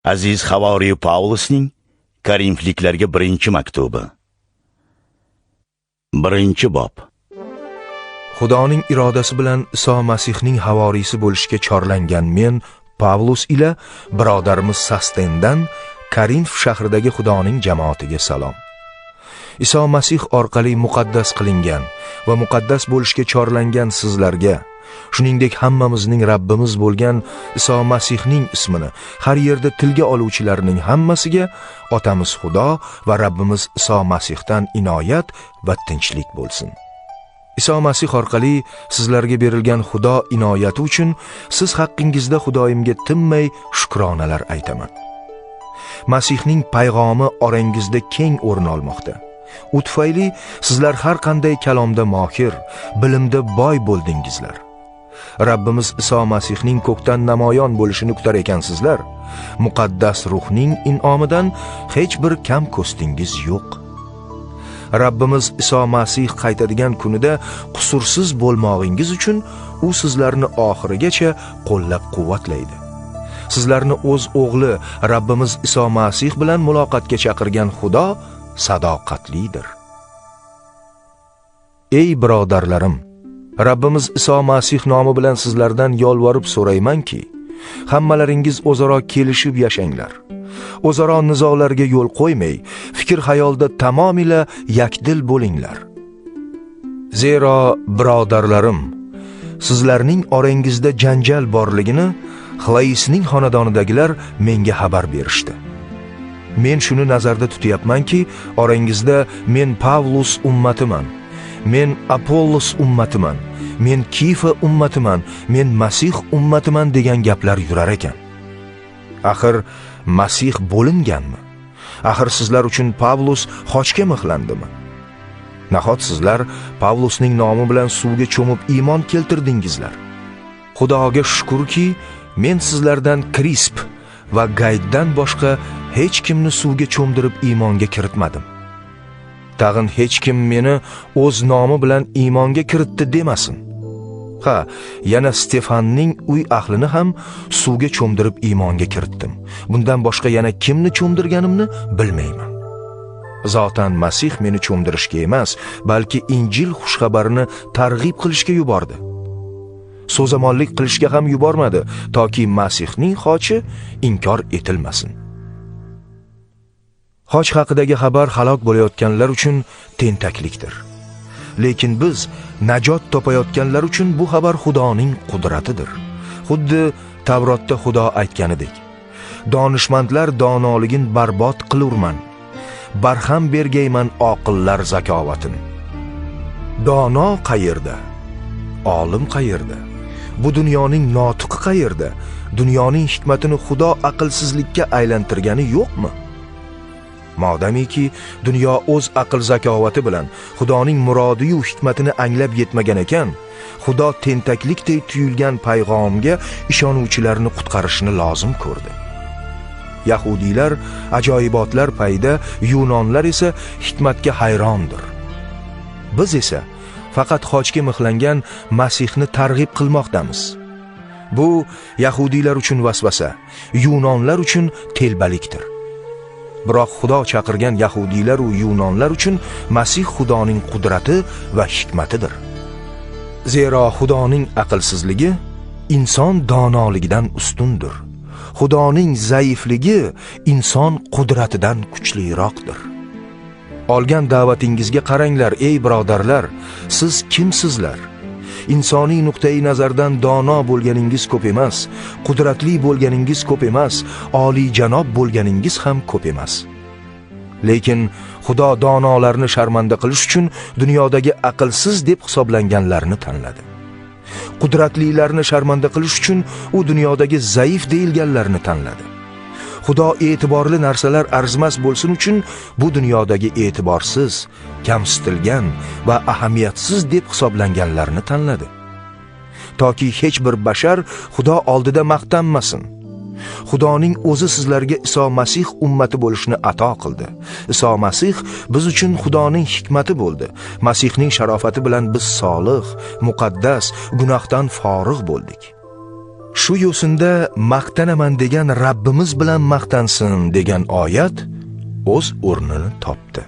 Aziz Havoriy Pavlusning Korinfliklarga 1-maktubi. 1-bob. Xudoning irodasi bilan Iso Masihning havoriysi bo'lishga chorlangan men Pavlus ila birodarimiz Sostendan Korinf shahridagi Xudoning jamoatiga salom. Iso Masih orqali muqaddas qilingan va muqaddas bo'lishga chorlangan sizlarga, shuningdek hammamizning Rabbimiz bo'lgan Iso Masihning ismini har yerda tilga oluvchilarning hammasiga Otamiz Xudo va Rabbimiz Iso Masihdan inoyat va tinchlik bo'lsin. Iso Masih orqali sizlarga berilgan Xudo inoyati uchun siz haqqingizda Xudoyimga tinmay shukronalar aytaman. Masihning payg'omi orangizda keng o'rin olmoqda. U tufayli sizlar har qanday kalomda mohir, bilimda boy bo'ldingizlar. Rabbimiz Iso Masihning ko'kdan namoyon bo'lishini kutar ekansizlar. Muqaddas ruhning in'omidan hech bir kam ko'stingiz yo'q. Rabbimiz Iso Masih qaytadigan kunida qusursiz bo'lmog'ingiz uchun u sizlarni oxirigacha qo'llab-quvvatlaydi. Sizlarni o'z o'g'li Rabbimiz Iso Masih bilan muloqotga chaqirgan Xudo sadoqatlidir. Ey birodarlarim, Rabbimiz Iso Masih nomi bilan sizlardan yolvorib so'raymanki, hammalaringiz o'zaro kelishib yashanglar. O'zaro nizolarga yo'l qo'ymay, fikr-xayolda tamomila yakdil bo'linglar. Zero birodarlarim, sizlarning orangizda janjal borligini Xlaisning xonadonidagilar menga xabar berishdi. Men shuni nazarda tutyapmanki, orangizda men Pavlus ummatiman, men Apollos ummatiman, men Kifa ummatiman, men Masih ummatiman degan gaplar yurar ekan. Axir Masih bo'linganmi? Axir sizlar uchun Pavlus xochga mixlandimi? Nahot sizlar Pavlusning nomi bilan suvga cho'mib iymon keltirdingizlar? Xudoga shukrki, men sizlardan Krisp va Gayddan boshqa hech kimni suvga cho'mdirib iymonga kiritmadim. Tag'in hech kim meni o'z nomi bilan iymonga kiritdi demasin. Ha, yana Stefanning uy ahlini ham suvga cho'mdirib iymonga kiritdim. Bundan boshqa yana kimni cho'mdirganimni bilmayman. Zotan Masih meni cho'mdirishga emas, balki Injil xushxabarini targ'ib qilishga yubordi. So'zamonlik qilishga ham yubormadi, toki Masihning xochi inkor etilmasin. Xoch haqidagi xabar halok bo'layotganlar uchun tentaklikdir. Lekin biz najot topayotganlar uchun bu xabar Xudoning qudratidir. Xuddi Tavrotda Xudo aytganidek: donishmandlar donoligin barbod qilurman, barham bergayman oqillar zakovatini. Dono qayerda? Olim qayerda? Bu dunyoning notiqi qayerda? Dunyoning hikmatini Xudo aqlsizlikka aylantirgani yo'qmi? Modamiki dunyo o'z aql zakovati bilan Xudoning murodi yu hikmatini anglab yetmagan ekan, Xudo tentaklikdek tuyulgan payg'amga ishonuvchilarni qutqarishni lozim ko'rdi. Yahudiylar ajoyibotlar payda, Yunonlar esa hikmatga hayrondir. Biz esa faqat xochga mixlangan Masihni targ'ib qilmoqdamiz. Bu Yahudiylar uchun vasvasa, Yunonlar uchun telbalikdir. Biroq Xudo chaqirgan Yahudiylar va Yunonlar uchun Masih Xudoning qudrati va hikmatidir. Zero Xudoning aqlsizligi inson donoligidan ustundir. Xudoning zaifligi inson qudratidan kuchliroqdir. Olgan da'vatingizga qaranglar, ey birodarlar, siz kimsizlar? Insoniy nuqtai nazardan dono bo'lganingiz ko'p emas, qudratli bo'lganingiz ko'p emas, oliy janob bo'lganingiz ham ko'p emas. Lekin Xudo donolarni sharmanda qilish uchun dunyodagi aqlsiz deb hisoblanganlarni tanladi. Qudratlilarni sharmanda qilish uchun u dunyodagi zaif deyilganlarni tanladi. Xudo e'tiborli narsalar arzimas bo'lsin uchun bu dunyodagi e'tiborsiz, kamsitilgan va ahamiyatsiz deb hisoblanganlarni tanladi. Toki hech bir bashar Xudo oldida maqtanmasin. Xudoning o'zi sizlarga Iso Masih ummati bo'lishni ato qildi. Iso Masih biz uchun Xudoning hikmati bo'ldi. Masihning sharofati bilan biz solih, muqaddas, gunohdan forig' bo'ldik. Shu yo'sinda maqtanaman degan Rabbimiz bilan maqtansin degan oyat o'z o'rnini topdi.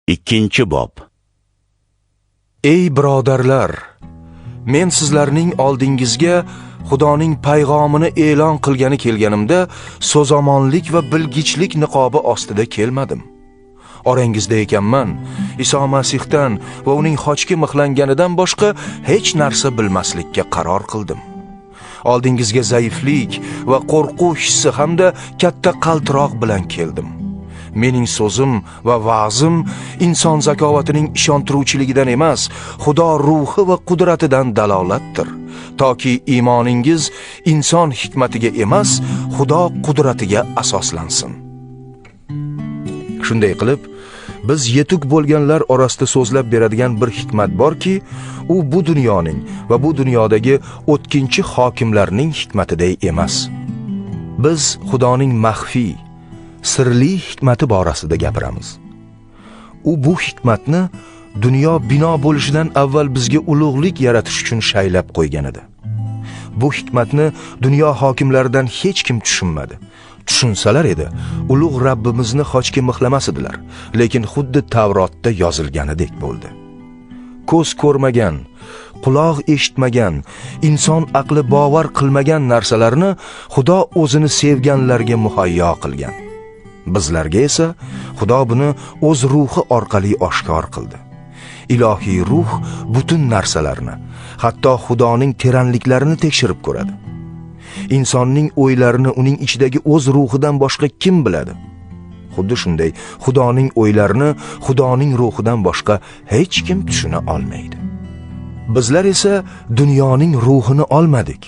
2-bob. Ey birodarlar, men sizlarning oldingizga Xudoning payg'omini e'lon qilgani kelganimda so'zamonlik va bilgichlik niqobi ostida kelmadim. Orangizda ekanman, Iso Masihdan va uning xochga mixlanganidan boshqa hech narsa bilmaslikka qaror qildim. Oldingizga zaiflik va qo'rquv hissi hamda katta qaltiroq bilan keldim. Mening so'zim va va'zim inson zakovatining ishontiruvchiligidan emas, Xudo ruhi va qudratidan dalolatdir, toki iymoningiz inson hikmatiga emas, Xudo qudratiga asoslansin. Shunday qilib, biz yetuk bo'lganlar orasida so'zlab beradigan bir hikmat borki, u bu dunyoning va bu dunyodagi o'tkinchi hokimlarning hikmatiday emas. Biz Xudoning maxfiy, sirli hikmati borasida gapiramiz. U bu hikmatni dunyo bino bo'lishidan avval bizga ulug'lik yaratish uchun shaylab qo'ygan edi. Bu hikmatni dunyo hokimlaridan hech kim tushunmadi. Tushunsalar edi, ulug' Rabbimizni xochga mixlamas edilar, lekin xuddi Tavrotda yozilganidek bo'ldi. Ko'z ko'rmagan, quloq eshitmagan, inson aqli bovar qilmagan narsalarni Xudo o'zini sevganlarga muhayyo qilgan. Bizlarga esa Xudo buni o'z ruhi orqali oshkor qildi. Ilohiy ruh butun narsalarni, hatto Xudoning teranliklarini tekshirib ko'radi. Insonning o'ylarini uning ichidagi o'z ruhidan boshqa kim biladi? Xuddi shunday, Xudoning o'ylarini Xudoning ruhidan boshqa hech kim tushuna olmaydi. Bizlar esa dunyoning ruhini olmadik,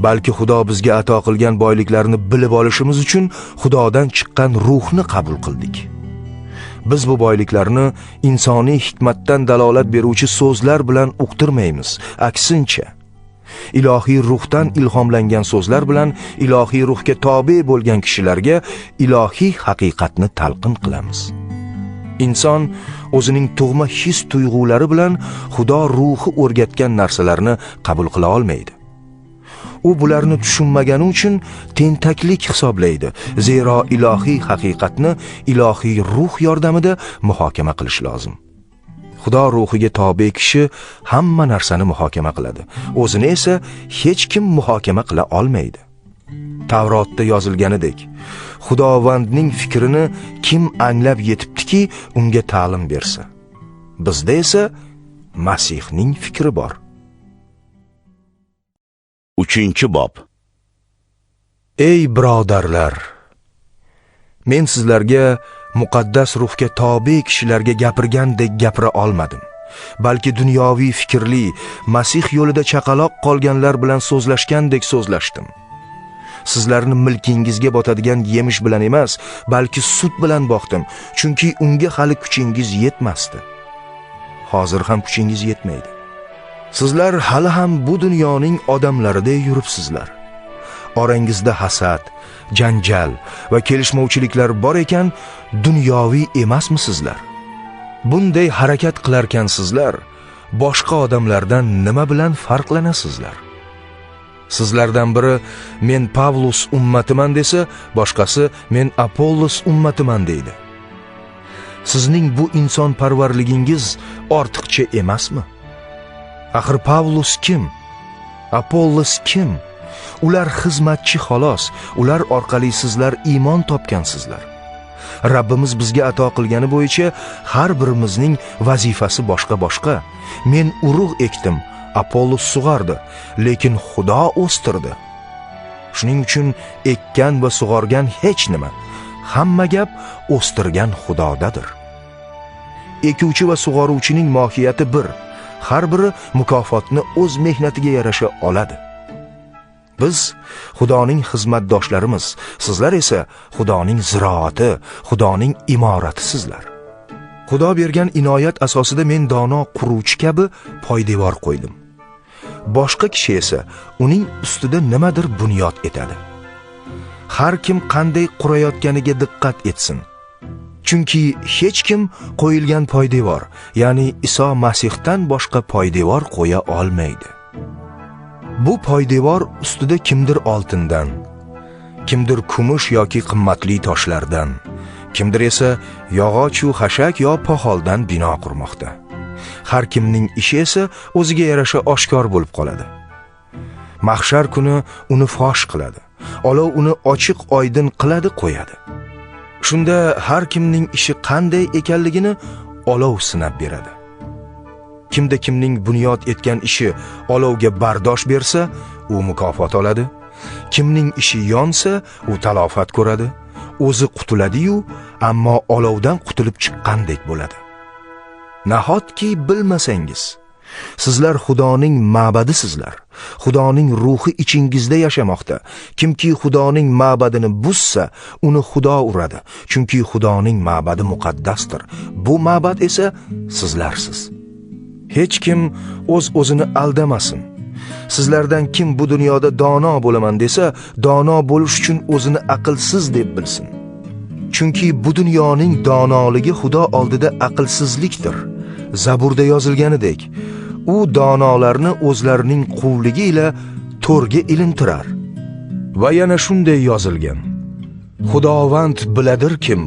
balki Xudo bizga ato qilgan boyliklarni bilib olishimiz uchun Xudodan chiqqan ruhni qabul qildik. Biz bu boyliklarni insoniy hikmatdan dalolat beruvchi so'zlar bilan uqtirmaymiz, aksincha, ilohiy ruhdan ilhomlangan so'zlar bilan ilohiy ruhga tobe bo'lgan kishilarga ilohiy haqiqatni talqin qilamiz. Inson o'zining tug'ma his tuyg'ulari bilan Xudo ruhi o'rgatgan narsalarni qabul qila olmaydi. U bularni tushunmagani uchun tentaklik hisoblaydi, zero ilohiy haqiqatni ilohiy ruh yordamida muhokama qilish lozim. Xudo ruhiga tobe kishi hamma narsani muhokama qiladi, o'zini esa hech kim muhokama qila olmaydi. Tavrotda yozilganidek, Xudovandning fikrini kim anglab yetibdiki, unga ta'lim bersa. Bizda esa Masihning fikri bor. 3-bob. Ey birodarlar, men sizlarga muqaddas ruhga tobe kishilarga gapirgandek gapira olmadim, balki dunyoviy fikrli, Masih yo'lida chaqaloq qolganlar bilan so'zlashgandek so'zlashdim. Sizlarni milkingizga botadigan yemish bilan emas, balki sut bilan boqdim, chunki unga hali kuchingiz yetmasdi. Hozir ham kuchingiz yetmaydi. Sizlar hali ham bu dunyoning odamlariday yuribsizlar. Orangizda hasad, janjal va kelishmovchiliklar bor ekan, dunyoviy emasmisizlar? Bunday harakat qilarkan sizlar boshqa odamlardan nima bilan farqlanasizlar? Sizlardan biri men Pavlus ummatiman desa, boshqasi men Apollos ummatiman deydi. Sizning bu inson parvarligingiz ortiqcha emasmi? Axir Pavlus kim? Apollos kim? Ular xizmatchi xolos, ular orqali sizlar iymon topgansizlar. Rabbimiz bizga ato qilgani bo'yicha har birimizning vazifasi boshqa-boshqa. Men urug' ekdim, Apollos sug'ordi, lekin Xudo o'stirdi. Shuning uchun ekkan va sug'organ hech nima, hamma gap o'stirgan Xudodadir. Ekuvchi va sug'oruvchining mohiyati bir, har biri mukofotni o'z mehnatiga yarasha oladi. Biz Xudoning xizmatdoshlarimiz, sizlar esa Xudoning ziroati, Xudoning imoratisizlar. Xudo bergan inoyat asosida men dono quruvchi kabi poydevor qo'ydim. Boshqa kishi esa uning ustida nimadir bunyod etadi. Har kim qanday qurayotganiga diqqat etsin. Chunki hech kim qo'yilgan poydevor, ya'ni Iso Masihdan boshqa poydevor qo'ya olmaydi. Bu poydevor ustida kimdir oltindan, kimdir kumush yoki qimmatli toshlardan, kimdir esa yog'och va xashak yo poxoldan bino qurmoqda. Har kimning ishi esa o'ziga yarasha oshkor bo'lib qoladi. Mahshar kuni uni fosh qiladi. Olov uni ochiq oydin qiladi, qo'yadi. Shunda har kimning ishi qanday ekanligini olov sinab beradi. Kimda kimning bunyod etgan ishi olovga bardosh bersa, u mukofot oladi. Kimning ishi yonsa, u talofat ko'radi. O'zi qutuladi-yu, ammo olovdan qutulib chiqqandek bo'ladi. Nahotki bilmasangiz, sizlar Xudoning ma'badisizlar. Xudoning ruhi ichingizda yashamoqda. Kimki Xudoning ma'badini buzsa, uni Xudo uradi. Chunki Xudoning ma'badi muqaddasdir. Bu ma'bad esa sizlarsiz. Hech kim o'z-o'zini aldamasin. Sizlardan kim bu dunyoda dono bo'laman desa, dono bo'lish uchun o'zini aqlsiz deb bilsin. Chunki bu dunyoning donoligi Xudo oldida aqlsizlikdir. Zaburda yozilganidek, u donolarni o'zlarining quvligi ila to'rga ilintirar. Va yana shunday yozilgan: Xudovand biladir kim,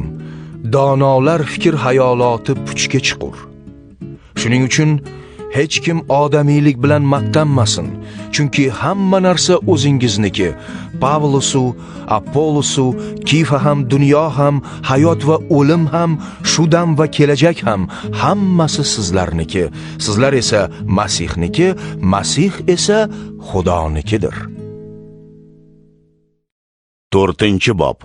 donolar fikr hayoloti puchga chiqur. Shuning uchun hech kim odamiylik bilan maqtanmasin, chunki hamma narsa o'zingizniki. Pavlusu, Apollosu, Kifa ham, dunyo ham, hayot va o'lim ham, shu dam va kelajak ham hammasi sizlarniki. Sizlar esa Masihniki, Masih esa Xudonikidir. 4-bob.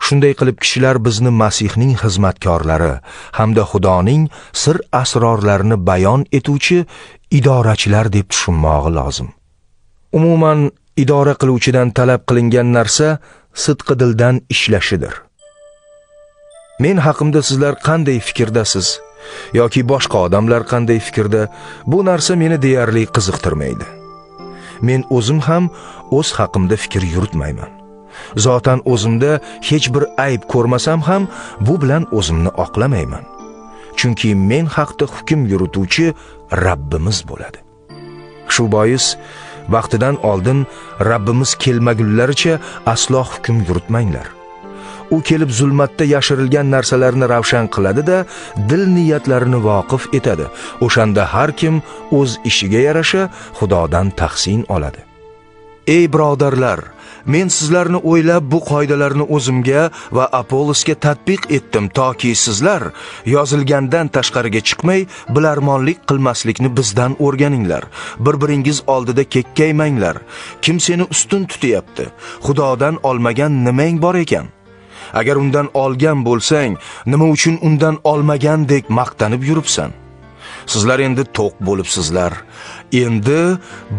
Shunday qilib kishilar bizni Masihning xizmatkorlari hamda Xudoning sir asrorlarini bayon etuvchi idorachilar deb tushunmog'i lozim. Umuman idora qiluvchidan talab qilingan narsa sidqi dildan ishlashidir. Men haqimda sizlar qanday fikrdasiz yoki boshqa odamlar qanday fikrda, bu narsa meni deyarli qiziqtirmaydi. Men o'zim ham o'z haqimda fikr yuritmayman. Zotan o'zimda hech bir ayb ko'rmasam ham bu bilan o'zimni oqlamayman. Chunki men haqda hukm yurituvchi Rabbimiz bo'ladi. Shu bois vaqtidan oldin Rabbimiz kelmagunlaricha aslo hukm yuritmanglar. U kelib zulmatda yashirilgan narsalarni ravshan qiladi-da, dil niyatlarini voqif etadi. O'shanda har kim o'z ishiga yarasha Xudodan tahsin oladi. Ey birodarlar, men sizlarni o'ylab bu qoidalarni o'zimga va Apollosga tatbiq etdim, toki sizlar yozilgandan tashqariga chiqmay, bilarmonlik qilmaslikni bizdan o'rganinglar. Bir-biringiz oldida kekkaymanglar. Kim seni ustun tutyapti? Xudodan olmagan nimang bor ekan? Agar undan olgan bo'lsang, nima uchun undan olmagandek maqtanib yuribsan? Sizlar endi to'q bo'libsizlar, endi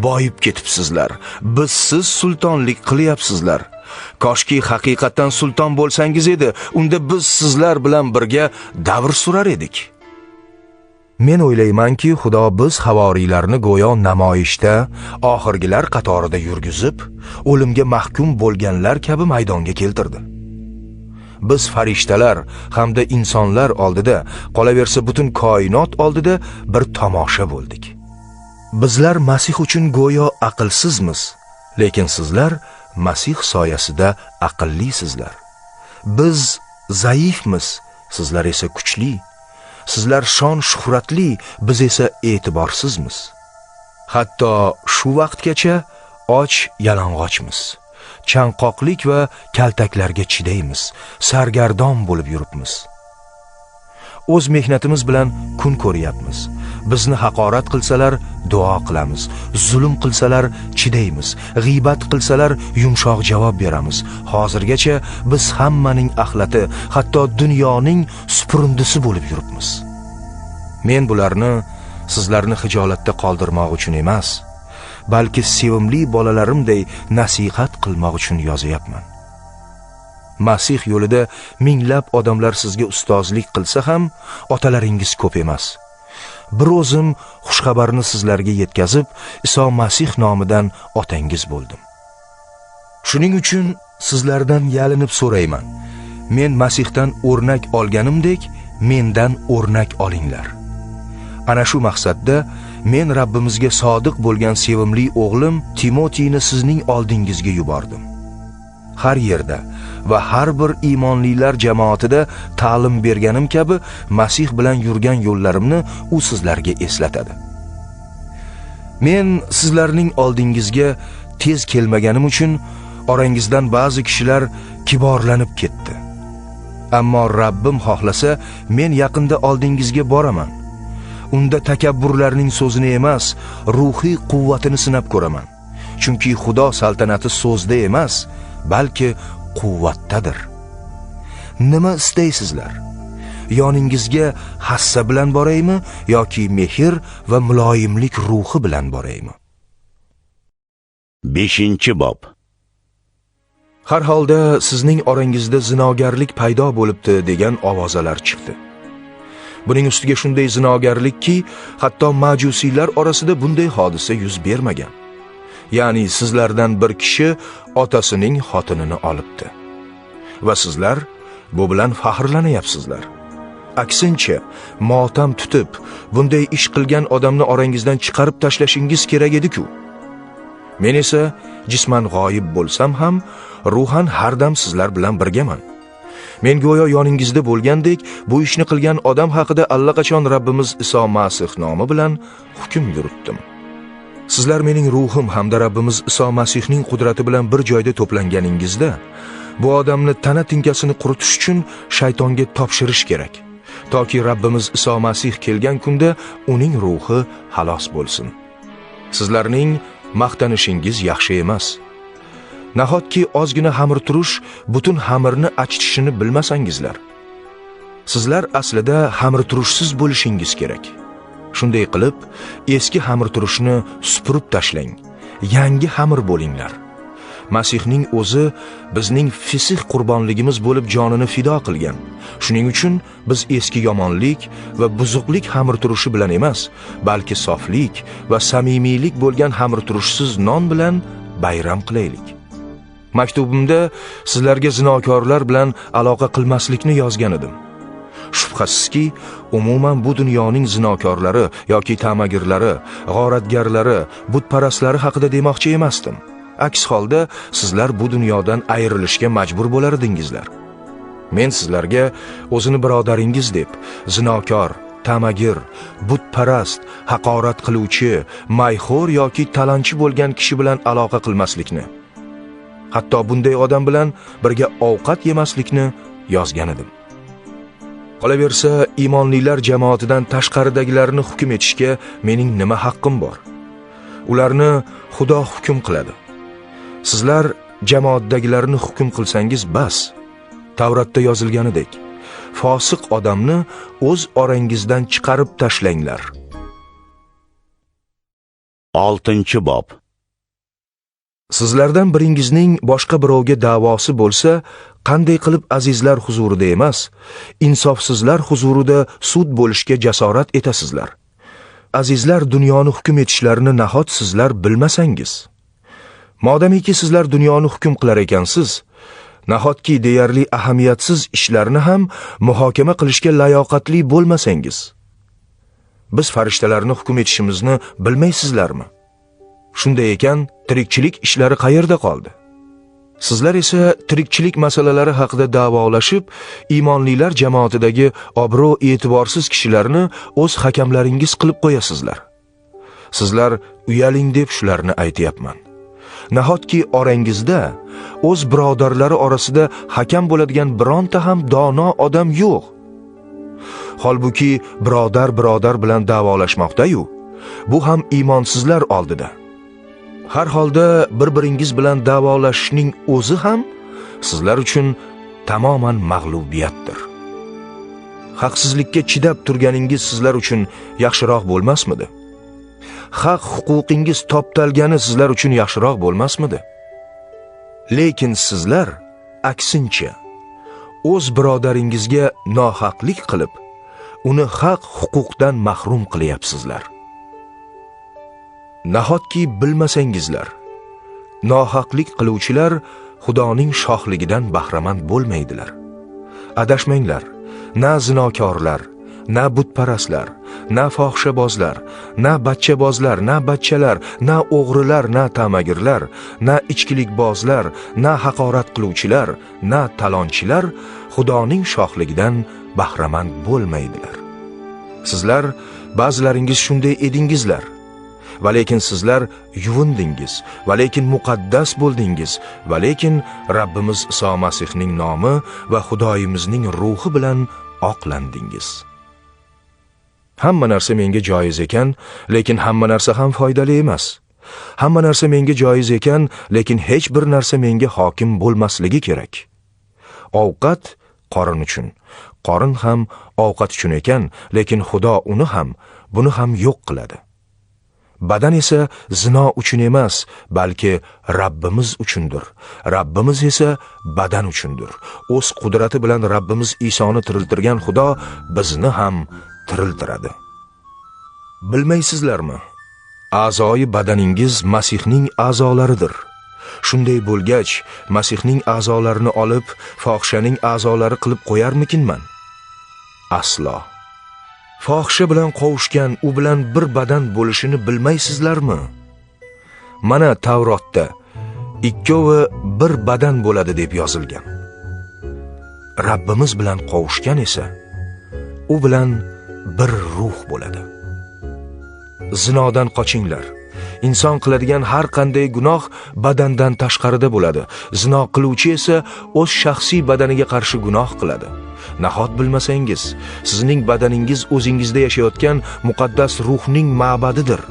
boyib ketibsizlar. Bizsiz sultonlik qilyapsizlar. Koshki haqiqatan sulton bo'lsangiz edi, unda biz sizlar bilan birga davr surar edik. Men o'ylaymanki, Xudo biz havoriylarni go'yo namoyishda oxirgilar qatorida yurgizib, o'limga mahkum bo'lganlar kabi maydonga keltirdi. Biz farishtalar hamda insonlar oldida, qolaversa butun koinot oldida bir tomosha bo'ldik. Bizlar Masih uchun go'yo aqlsizmiz, lekin sizlar Masih soyasida aqllisizlar. Biz zaifmiz, sizlar esa kuchli. Sizlar shon shuhratli, biz esa e'tiborsizmiz. Hatto shu vaqtgacha och yalang'ochmiz. Chanqoqlik va kaltaklarga chidaymiz, sargardon bo'lib yuribmiz. O'z mehnatimiz bilan kun ko'ryapmiz. Bizni haqorat qilsalar duo qilamiz, zulm qilsalar chidaymiz, g'iybat qilsalar yumshoq javob beramiz. Hozirgacha biz hammaning axlati, hatto dunyoning supurindisi bo'lib yuribmiz. Men bularni sizlarni hijolatda qoldirmoq uchun emas, balki sevimli bolalarimday nasihat qilmoq uchun yozyapman. Masih yo'lida minglab odamlar sizga ustozlik qilsa ham, otalaringiz ko'p emas. Bir o'zim xushxabarni sizlarga yetkazib, Iso Masih nomidan otangiz bo'ldim. Shuning uchun sizlardan yalinib so'rayman. Men Masihdan o'rnak olganimdek, mendan o'rnak olinglar. Ana shu maqsadda men Rabbimizga sodiq bo'lgan sevimli o'g'lim Timotiyni sizning oldingizga yubordim. Har yerda va har bir iymonlilar jamoatida ta'lim berganim kabi Masih bilan yurgan yo'llarimni u sizlarga eslatadi. Men sizlarning oldingizga tez kelmaganim uchun orangizdan ba'zi kishilar kiborlanib ketdi. Ammo Rabbim xohlasa, men yaqinda oldingizga boraman. Unda takabburlarning so'zini emas, ruhiy quvvatini sinab ko'raman. Chunki Xudo saltanati so'zda emas, balki quvvatdadir. Nima istaysizlar? Yoningizga hassa bilan boraymi yoki mehr va muloyimlik ruhi bilan boraymi? 5-bob. Har holda sizning orangizda zinogarlik paydo bo'libdi degan ovozalar chiqdi. Buning ustiga shunday zinogarlikki, hatto majusiylar orasida bunday hodisa yuz bermagan. Ya'ni sizlardan bir kishi otasining xotinini olibdi. Va sizlar bu bilan faxrlanayapsizlar. Aksincha, motam tutib, bunday ish qilgan odamni orangizdan chiqarib tashlashingiz kerak edi-ku. Men esa jisman g'oyib bo'lsam ham, ruhan har dam sizlar bilan birgaman. Men go'yo yoningizda bo'lgandek, bu ishni qilgan odam haqida allaqachon Rabbimiz Iso Masih nomi bilan hukm yuritdim. Sizlar mening ruhim hamda Rabbimiz Iso Masihning qudrati bilan bir joyda to'planganingizda, bu odamni tana tinkasini quritish uchun shaytonga topshirish kerak, toki Rabbimiz Iso Masih kelgan kunda uning ruhi xalos bo'lsin. Sizlarning maqtanishingiz yaxshi emas. Nahotki ozgina xamir turish butun xamirni achitishini bilmasangizlar. Sizlar aslida xamir turishsiz bo'lishingiz kerak. Shunday qilib, eski xamir turishni supurib tashlang, yangi xamir bo'linglar. Masihning o'zi bizning fisih qurbonligimiz bo'lib jonini fido qilgan. Shuning uchun biz eski yomonlik va buzuqlik xamir turishi bilan emas, balki soflik va samimiylik bo'lgan xamir turishsiz non bilan bayram qilaylik. Maktubimda sizlarga zinokorlar bilan aloqa qilmaslikni yozgan edim. Shubhasizki, umuman bu dunyoning zinokorlari yoki tamagirlari, g'oratgarlari, butparastlari haqida demoqchi emasdim. Aks holda sizlar bu dunyodan ayrilishga majbur bo'lar edingizlar. Men sizlarga o'zini birodaringiz deb zinokor, tamagir, butparast, haqorat qiluvchi, mayxo'r yoki talonchi bo'lgan kishi bilan aloqa qilmaslikni, hatto bunday odam bilan birga ovqat yemaslikni yozgan edim. Qolaversa, iymonlilar jamoatidan tashqaridagilarni hukm etishga mening nima haqqim bor? Ularni Xudo hukm qiladi. Sizlar jamoatdagilarni hukm qilsangiz bas. Tavratda yozilganidek, fosiq odamni o'z orangizdan chiqarib tashlanglar. 6-bob. Sizlardan biringizning boshqa birovga da'vosi bo'lsa, qanday qilib azizlar huzurida emas, insofsizlar huzurida sud bo'lishga jasorat etasizlar? Azizlar dunyoni hukm etishlarini nahot sizlar bilmasangiz? Modamiki sizlar dunyoni hukm qilar ekansiz, nahotki deyarli ahamiyatsiz ishlarni ham muhokama qilishga layoqatli bo'lmasangiz? Biz farishtalarni hukm etishimizni bilmaysizlarmi? Shunday ekan, tirikchilik ishlari qayerda qoldi? Sizlar esa tirikchilik masalalari haqida da'volashib, iymonlilar jamoatidagi obro' e'tiborsiz kishilarni o'z hakamlaringiz qilib qo'yasizlar. Sizlar uyaling deb shularni aytayapman. Nahotki orangizda o'z birodarlari orasida hakam bo'ladigan bironta ham dono odam yo'q. Holbuki birodar bilan da'volashmoqda-yu, bu ham iymonsizlar oldida. Har holda bir-biringiz bilan da'volashishning o'zi ham sizlar uchun tamoman mag'lubiyatdir. Haqsizlikka chidab turganingiz sizlar uchun yaxshiroq bo'lmasmidi? Haq huquqingiz toptalgani sizlar uchun yaxshiroq bo'lmasmidi? Lekin sizlar aksincha o'z birodaringizga nohaqlik qilib, uni haq huquqdan mahrum qilyapsizlar. Nahotki bilmasangizlar, nohaqlik qiluvchilar Xudoning shohligidan bahramand bo'lmaydilar. Adashmanglar, na zinokorlar, na butparastlar, na fohishabozlar, na bachchabozlar, na bachchalar, na o'g'rilar, na ta'magirlar, na ichkilikbozlar, na haqorat qiluvchilar, na talonchilar Xudoning shohligidan bahramand bo'lmaydilar. Sizlar ba'zilaringiz shunday edingizlar. Va lekin sizlar yuvindingiz, va lekin muqaddas bo'ldingiz, va lekin Rabbimiz Iso Masihning nomi va Xudoyimizning ruhi bilan oqlandingiz. Hamma narsa menga joiz ekan, lekin hamma narsa ham foydali emas. Hamma narsa menga joiz ekan, lekin hech bir narsa menga hokim bo'lmasligi kerak. Ovqat qorin uchun, qorin ham ovqat uchun ekan, lekin Xudo uni ham, buni ham yo'q qiladi. Badan esa zino uchun emas, balki Rabbimiz uchundir. Rabbimiz esa badan uchundir. O'z qudrati bilan Rabbimiz Isoni tiriltirgan Xudo bizni ham tiriltiradi. Bilmaysizlarmi? A'zoyi badaningiz Masihning a'zolaridir. Shunday bo'lgach, Masihning a'zolarini olib, fohishaning a'zolari qilib qo'yarmikinman? Aslo. Fohisha bilan qovushgan u bilan bir badan bo'lishini bilmaysizlarmi? Mana Tavrotda ikkovi bir badan bo'ladi deb yozilgan. Rabbimiz bilan qovushgan esa u bilan bir ruh bo'ladi. Zinodan qochinglar. Inson qiladigan har qanday gunoh badandan tashqarida bo'ladi. Zino qiluvchi esa o'z shaxsiy badaniga qarshi gunoh qiladi. Nahot bilmasangiz, sizning badaningiz o'zingizda yashayotgan muqaddas ruhning ma'badidir.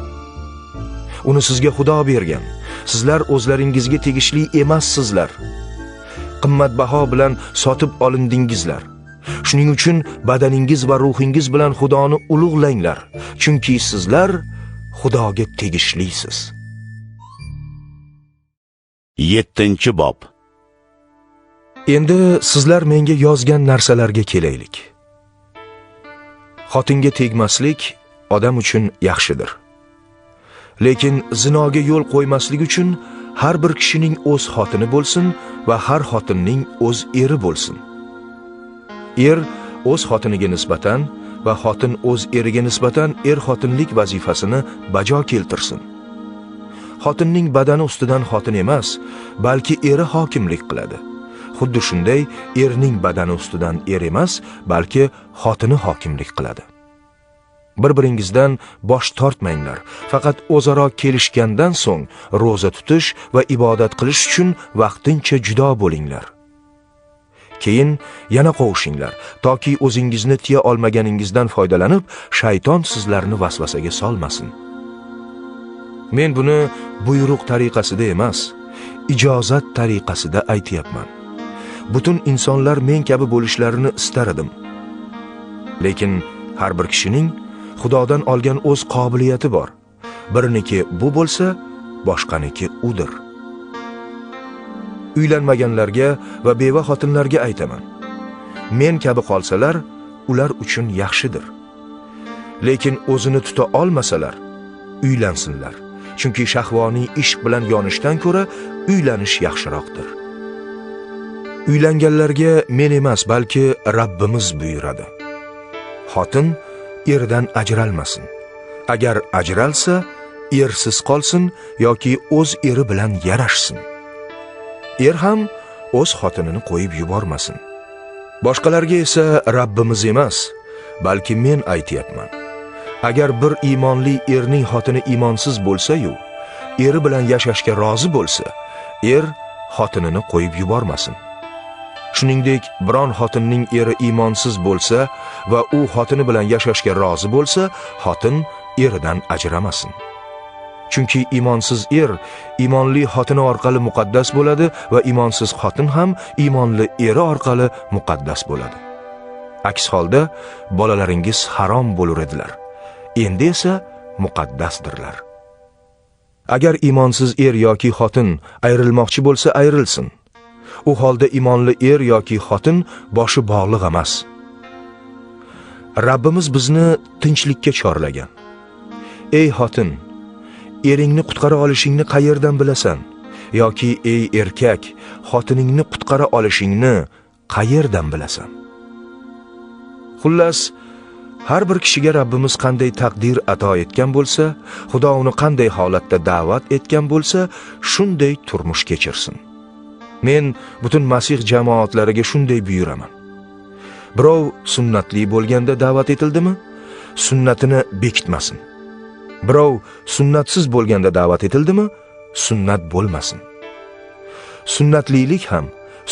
Uni sizga Xudo bergan. Sizlar o'zlaringizga tegishli emassizlar. Qimmatbaho bilan sotib olindingizlar. Shuning uchun badaningiz va ruhingiz bilan Xudoni ulug'langlar, chunki sizlar Xudoga tegishlisiz. 7-bob. Endi sizlar menga yozgan narsalarga kelaylik. Xotinga tegmaslik odam uchun yaxshidir. Lekin zinoga yo'l qo'ymaslik uchun har bir kishining o'z xotini bo'lsin va har xotinning o'z eri bo'lsin. Er o'z xotiniga nisbatan va xotin o'z eriga nisbatan xotinlik vazifasini bajo keltirsin. Xotinning badani ustidan xotin emas, balki eri hokimlik qiladi. Xuddi shunday erning badani ustidan emas, balki xotini hokimlik qiladi. Bir-biringizdan bosh tortmanglar, faqat o'zaro kelishgandan so'ng roza tutish va ibodat qilish uchun vaqtincha judo bo'linglar. Keyin yana qovushinglar, toki o'zingizni tiya olmaganingizdan foydalanib, shayton sizlarni vasvasaga solmasin. Men buni buyruq tariqasida emas, ijozat tariqasida aytyapman. Butun insonlar men kabi bo'lishlarini istar edim. Lekin har bir kishining Xudodan olgan o'z qobiliyati bor. Biriniki bu bo'lsa, boshqaniki udir. Uylanmaganlarga va beva xotinlarga aytaman. Men kabi qolsalar, ular uchun yaxshidir. Lekin o'zini tuta olmasalar, uylansinlar. Chunki shahvoniy ishq bilan yonishdan ko'ra uylanish yaxshiroqdir. Uylanganlarga men emas, balki Rabbimiz buyuradi. Xotin erdan ajralmasin. Agar ajralsa, ersiz qolsin yoki o'z eri bilan yarashsin. Er ham o'z xotinini qo'yib yubormasin. Boshqalarga esa Rabbimiz emas, balki men aytyapman. Agar bir iymonli erning xotini iymonsiz bo'lsa-yu, eri bilan yashashga rozi bo'lsa, er xotinini qo'yib yubormasin. Shuningdek, biron xotinning eri iymonsiz bo'lsa va u xotini bilan yashashga rozi bo'lsa, xotin eridan ajramasin. Chunki iymonsiz er iymonli xotini orqali muqaddas bo'ladi va iymonsiz xotin ham iymonli eri orqali muqaddas bo'ladi. Aks holda bolalaringiz harom bo'lar edilar. Endi esa muqaddasdirlar. Agar iymonsiz er yoki xotin ayrilmoqchi bo'lsa, ayrilsin. U holda iymonli er yoki xotin boshi bog'liq emas. Rabbimiz bizni tinchlikka chorlagan. Ey xotin, eringni qutqara olishingni qayerdan bilasan? Yoki ey erkak, xotiningni qutqara olishingni qayerdan bilasan? Xullas, Har bir kishiga Rabbimiz qanday taqdir ato etgan bo'lsa, Xudo uni qanday holatda da'vat etgan bo'lsa, shunday turmush kechirsin. Men butun Masih jamoatlariga shunday buyuraman. Birov sunnatli bo'lganda da'vat etildimi, sunnatini bekitmasin. Birov sunnatsiz bo'lganda da'vat etildimi, sunnat bo'lmasin. Sunnatlilik ham,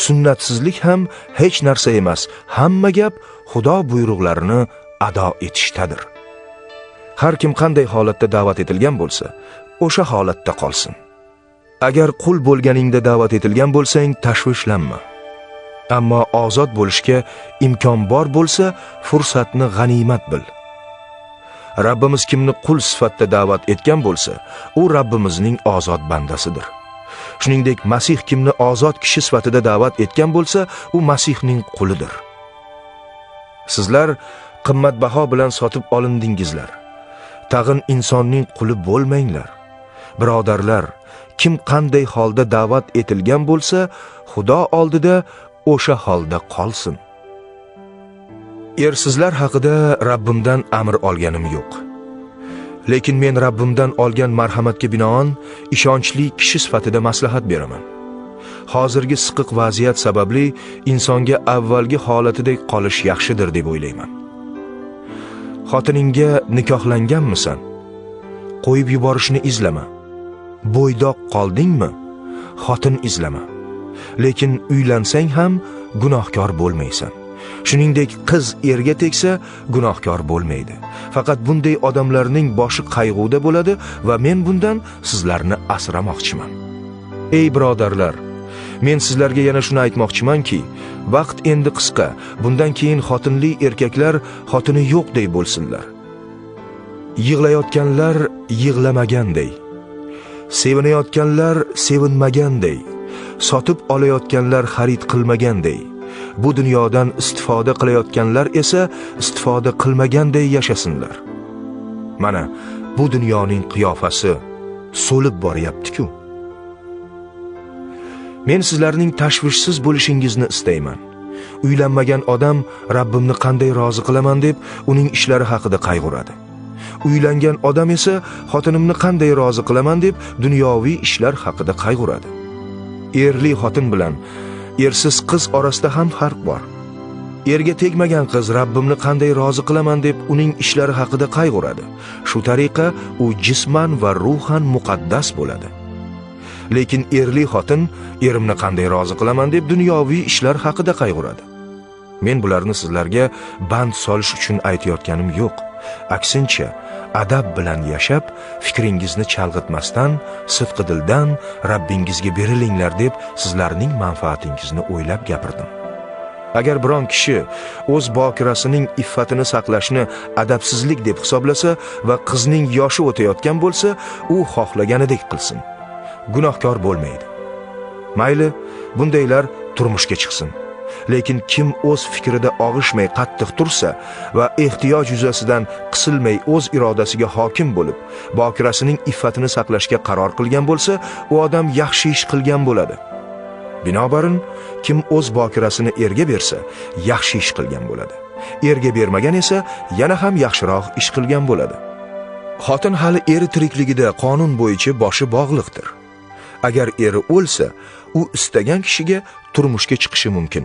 sunnatsizlik ham hech narsa emas. Hamma gap Xudo buyruqlarini ado etishdadir. Har kim qanday holatda da'vat etilgan bo'lsa, o'sha holatda qolsin. Agar qul bo'lganingda da'vat etilgan bo'lsang, tashvishlanma. Ammo ozod bo'lishga imkon bor bo'lsa, fursatni g'animat bil. Rabbimiz kimni qul sifatida da'vat etgan bo'lsa, u Rabbimizning ozod bandasidir. Shuningdek, Masih kimni ozod kishi sifatida da'vat etgan bo'lsa, u Masihning qulidir. Sizlar qimmatbaho bilan sotib olindingizlar. Tag'in insonning quli bo'lmanglar. Birodarlar, kim qanday holda da'vat etilgan bo'lsa, Xudo oldida o'sha holda qolsin. Ersizlar haqida Rabbimdan amr olganim yo'q. Lekin men Rabbimdan olgan marhamatga binoan ishonchli kishi sifatida maslahat beraman. Hozirgi siqiq vaziyat sababli insonga avvalgi holatidek qolish yaxshidir deb o'ylayman. Xotiningga nikohlanganmisan? Qo'yib yuborishni izlama. Bo'ydoq qoldingmi? Xotin izlama. Lekin uylansang ham gunohkor bo'lmaysan. Shuningdek, qiz erga tegsa gunohkor bo'lmaydi. Faqat bunday odamlarning boshi qayg'uda bo'ladi va men bundan sizlarni asramoqchiman. Ey birodarlar, men sizlarga yana shuni aytmoqchimanki, vaqt endi qisqa. Bundan keyin xotinli erkaklar xotini yo'qday bo'lsinlar. Yig'layotganlar yig'lamaganday, sevinayotganlar sevinmaganday, sotib olayotganlar xarid qilmaganday, bu dunyodan istifoda qilayotganlar esa istifoda qilmaganday yashasinlar. Mana bu dunyoning qiyofasi so'lib boryapti-ku. Men sizlarning tashvishsiz bo'lishingizni istayman. Uylanmagan odam Rabbimni qanday rozi qilaman deb uning ishlari haqida qayg'uradi. Uylangan odam esa xotinimni qanday rozi qilaman deb dunyoviy ishlar haqida qayg'uradi. Erli xotin bilan ersiz qiz orasida ham farq bor. Erga tegmagan qiz Rabbimni qanday rozi qilaman deb uning ishlari haqida qayg'uradi. Shu tariqa u jisman va ruhan muqaddas bo'ladi. Lekin erli xotin erimni qanday rozi qilaman deb dunyoviy ishlar haqida qayg'uradi. Men bularni sizlarga band solish uchun aytayotganim yo'q. Aksincha, adab bilan yashab, fikringizni chalg'itmasdan, sidqidildan Rabbingizga berilinglar deb sizlarning manfaatingizni o'ylab gapirdim. Agar biron kishi o'z bokirasining iffatini saqlashni adabsizlik deb hisoblasa va qizning yoshi o'tayotgan bo'lsa, u xohlaganidek qilsin. Gunohkor bo'lmaydi. Mayli, bundaylar turmushga chiqsin. Lekin kim o'z fikrida og'ishmay qattiq tursa va ehtiyoj yuzasidan qisilmay o'z irodasiga hokim bo'lib, bokirasining iffatini saqlashga qaror qilgan bo'lsa, u odam yaxshi ish qilgan bo'ladi. Binobarin, kim o'z bokirasini erga bersa, yaxshi ish qilgan bo'ladi. Erga bermagan esa yana ham yaxshiroq ish qilgan bo'ladi. Xotin hali eri tirikligida qonun bo'yicha boshi bog'liqdir. Agar eri o'lsa, u istagan kishiga turmushga chiqishi mumkin.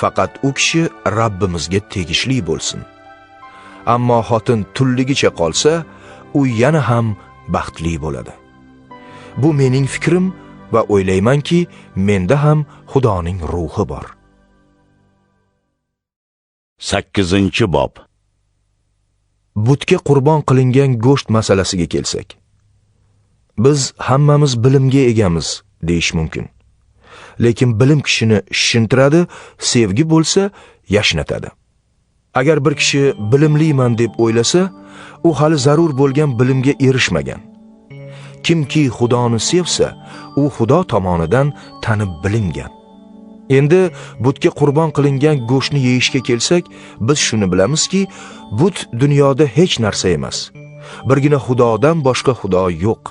Faqat u kishi Rabbimizga tegishli bo'lsin. Ammo xotin tulligicha qolsa, u yana ham baxtli bo'ladi. Bu mening fikrim va o'ylaymanki, menda ham Xudoning ruhi bor. 8-bob. Butga qurbon qilingan go'sht masalasiga kelsak. Biz hammamiz bilimga egamiz deyish mumkin. Lekin bilim kishini shishintiradi, sevgi bo'lsa yashnatadi. Agar bir kishi bilimliman deb o'ylasa, u hali zarur bo'lgan bilimga erishmagan. Kimki Xudoni sevsa, u Xudo tomonidan tanib bilingan. Endi butga qurbon qilingan go'shtni yeyishga kelsak, biz shuni bilamizki, but dunyoda hech narsa emas. Birgina Xudodan boshqa Xudo yo'q.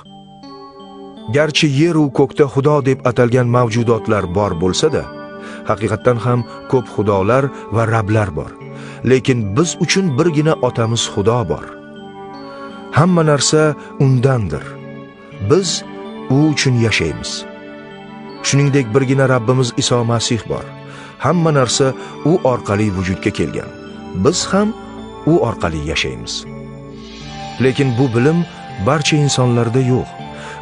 Garchi yer va ko'kda Xudo deb atalgan mavjudotlar bor bo'lsa-da, Haqiqatdan ham ko'p xudolar va rablar bor. Lekin biz uchun birgina otamiz Xudo bor. Hamma narsa undandir. Biz u uchun yashaymiz. Shuningdek birgina Rabbimiz Iso Masih bor. Hamma narsa u orqali vujudga kelgan. Biz ham u orqali yashaymiz. Lekin bu bilim barcha insonlarda yo'q.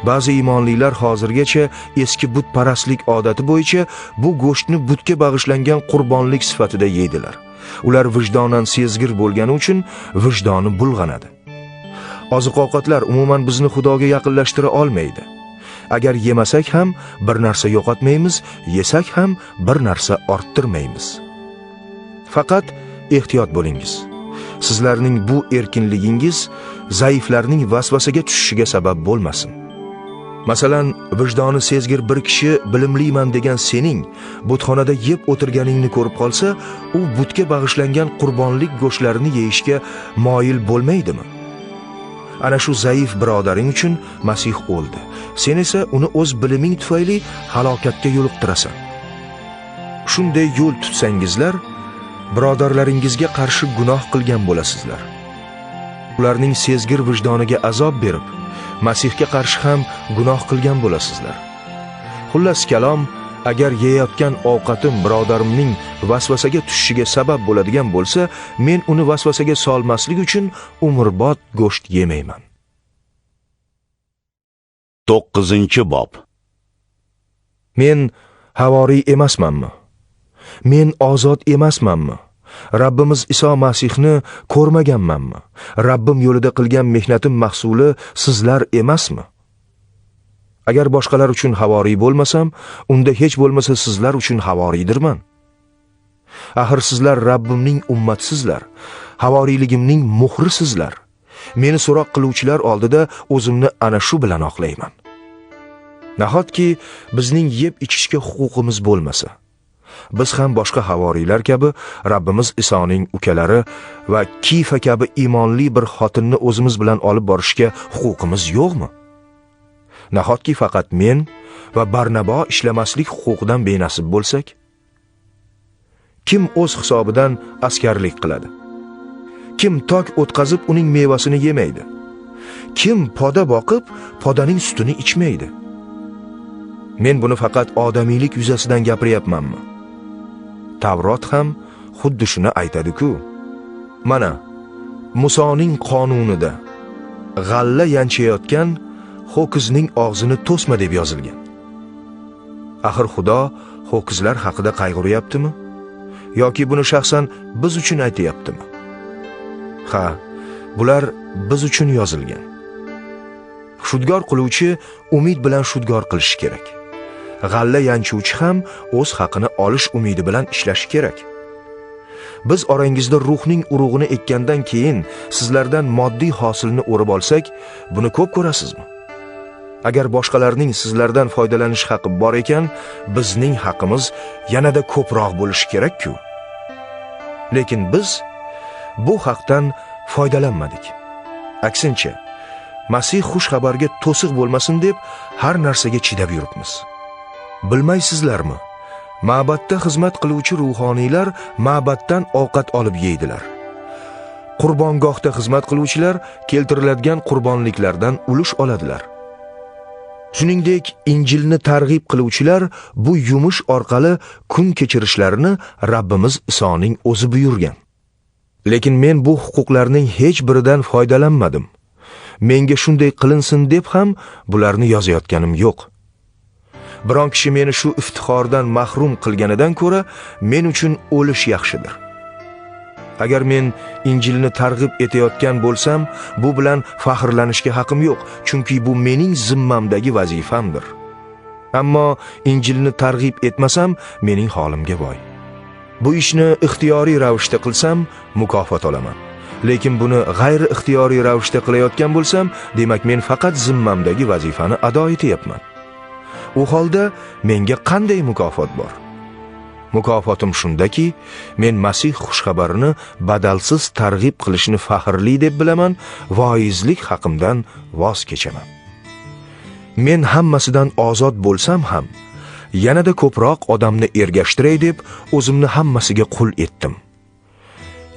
Ba'zi imonlilar hozirgacha eski butparastlik odati bo'yicha bu go'shtni butga bag'ishlangan qurbonlik sifatida yeydilar. Ular vijdonan sezgir bo'lgani uchun vijdoni bulg'anadi. Oziq-ovqatlar umuman bizni Xudoga yaqinlashtira olmaydi. Agar yemasak ham bir narsa yo'qotmaymiz, yesak ham bir narsa orttirmaymiz. Faqat ehtiyot bo'lingiz. Sizlarning bu erkinligingiz zaiflarning vasvasaga tushishiga sabab bo'lmasin. Masalan, vijdoni sezgir bir kishi bilimliman degan sening butxonada yeb o'tirganingni ko'rib qolsa, u butga bag'ishlangan qurbonlik go'shtlarini yeyishga moyil bo'lmaydimi? Ana shu zaif birodaring uchun Masih o'ldi. Sen esa uni o'z biliming tufayli halokatga yo'liqtirasan. Shunday yo'l tutsangizlar, birodarlaringizga qarshi gunoh qilgan bo'lasizlar. Ularning sezgir vijdoniga azob berib, Masihga qarshi ham gunoh qilgan bo'lasizlar. Xullas kalom, agar yeyotgan ovqatim birodarimning vasvasaga tushishiga sabab bo'ladigan bo'lsa, men uni vasvasaga solmaslik uchun umrbod go'sht yemayman. 9-bob. Men havoriy emasmanmi? Men ozod emasmanmi? Rabbimiz Iso Masihni ko'rmaganmanmi? Rabbim yo'lida qilgan mehnatim mahsuli sizlar emasmi? Agar boshqalar uchun havoriy bo'lmasam, unda hech bo'lmasa sizlar uchun havoriydirman. Axir sizlar Rabbimning ummatsizlar, havoriyligimning muhrisizlar. Meni so'roq qiluvchilar oldida o'zimni ana shu bilan oqlayman. Nahotki bizning yeb ichishga huquqimiz bo'lmasa, biz ham boshqa havoriylar kabi Rabbimiz Isoning ukalari va Kifa kabi iymonli bir xotinni o'zimiz bilan olib borishga huquqimiz yo'qmi? Nahotki faqat men va Barnabo ishlamaslik huquqidan benasib bo'lsak? Kim o'z hisobidan askarlik qiladi? Kim tok o'tkazib uning mevasini yemaydi? Kim poda boqib podaning sutini ichmaydi? Men buni faqat odamiylik yuzasidan gapiryapmanmi? Tavrot ham xuddi shuni aytadi-ku. Mana, Musoning qonunida g'alla yanchayotgan ho'kizning og'zini to'sma deb yozilgan. Axir Xudo ho'kizlar haqida qayg'uryaptimi? Yoki buni shaxsan biz uchun aytayaptimi? Ha, bular biz uchun yozilgan. Shudgor qiluvchi umid bilan shudgor qilishi kerak. G'alla yanchuvchi ham o'z haqini olish umidi bilan ishlashi kerak. Biz orangizda ruhning urug'ini ekkandan keyin sizlardan moddiy hosilni o'rib olsak, buni ko'p ko'rasizmi? Agar boshqalarning sizlardan foydalanish haqqi bor ekan, bizning haqqimiz yanada ko'proq bo'lishi kerak-ku. Lekin biz bu haqdan foydalanmadik. Aksincha, Masih xush xabarga to'siq bo'lmasin deb har narsaga chidab yuribmiz. Bilmaysizlarmi? Ma'batda xizmat qiluvchi ruhoniylar ma'batdan ovqat olib yeydilar. Qurbongohda xizmat qiluvchilar keltiriladigan qurbonliklardan ulush oladilar. Shuningdek, Injilni targ'ib qiluvchilar bu yumush orqali kun kechirishlarini Rabbimiz Isoning o'zi buyurgan. Lekin men bu huquqlarning hech biridan foydalanmadim. Menga shunday qilinsin deb ham bularni yozayotganim yo'q. Biron kishi meni shu iftixordan mahrum qilganidan ko'ra, men uchun o'lish yaxshidir. Agar men Injilni targ'ib etayotgan bo'lsam, bu bilan faxrlanishga haqqim yo'q, chunki bu mening zimmamdagi vazifamdir. Ammo Injilni targ'ib etmasam, mening holimga voy. Bu ishni ixtiyoriy ravishda qilsam, mukofot olaman. Lekin buni g'ayri ixtiyoriy ravishda qilayotgan bo'lsam, demak men faqat zimmamdagi vazifani ado etyapman. U holda menga qanday mukofot bor? Mukofotim shundaki, men Masih xushxabarini badalsiz targ'ib qilishni faxrli deb bilaman, voizlik haqimdan voz kechaman. Men hammasidan ozod bo'lsam ham, yanada ko'proq odamni ergashtiray deb o'zimni hammasiga qul etdim.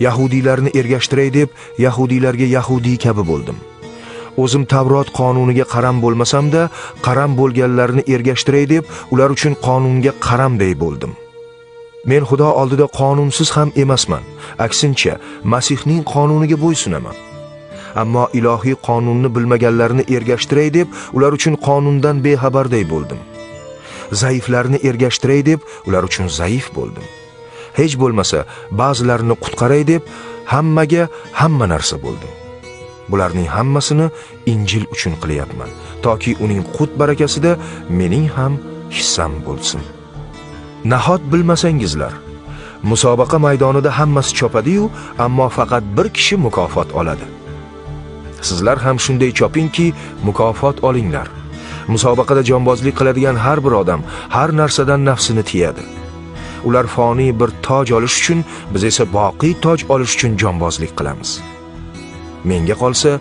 Yahudiylarni ergashtiray deb yahudiylarga yahudiy kabi bo'ldim. O'zim Tavrot qonuniga qaram bo'lmasam-da, qaram bo'lganlarni ergashtiray deb ular uchun qonunga qaramday bo'ldim. Men Xudo oldida qonunsiz ham emasman. Aksincha, Masihning qonuniga bo'ysunaman. Ammo ilohiy qonunni bilmaganlarni ergashtiray deb ular uchun qonundan bexabarday bo'ldim. Zaiflarni ergashtiray deb ular uchun zaif bo'ldim. Hech bo'lmasa ba'zilarini qutqaray deb hammaga hamma narsa bo'ldim. Bularning hammasini Injil uchun qilyapman, toki uning qut barakasida mening ham hissam bo'lsin. Nahot bilmasangizlar, musobaqa maydonida hammasi chopadi-yu, ammo faqat bir kishi mukofot oladi. Sizlar ham shunday chopingki, mukofot olinglar. Musobaqada jonbozlik qiladigan har bir odam har narsadan nafsini tiyadi. Ular foniy bir toj olish uchun, biz esa boqiy toj olish uchun jonbozlik qilamiz. Menga qolsa,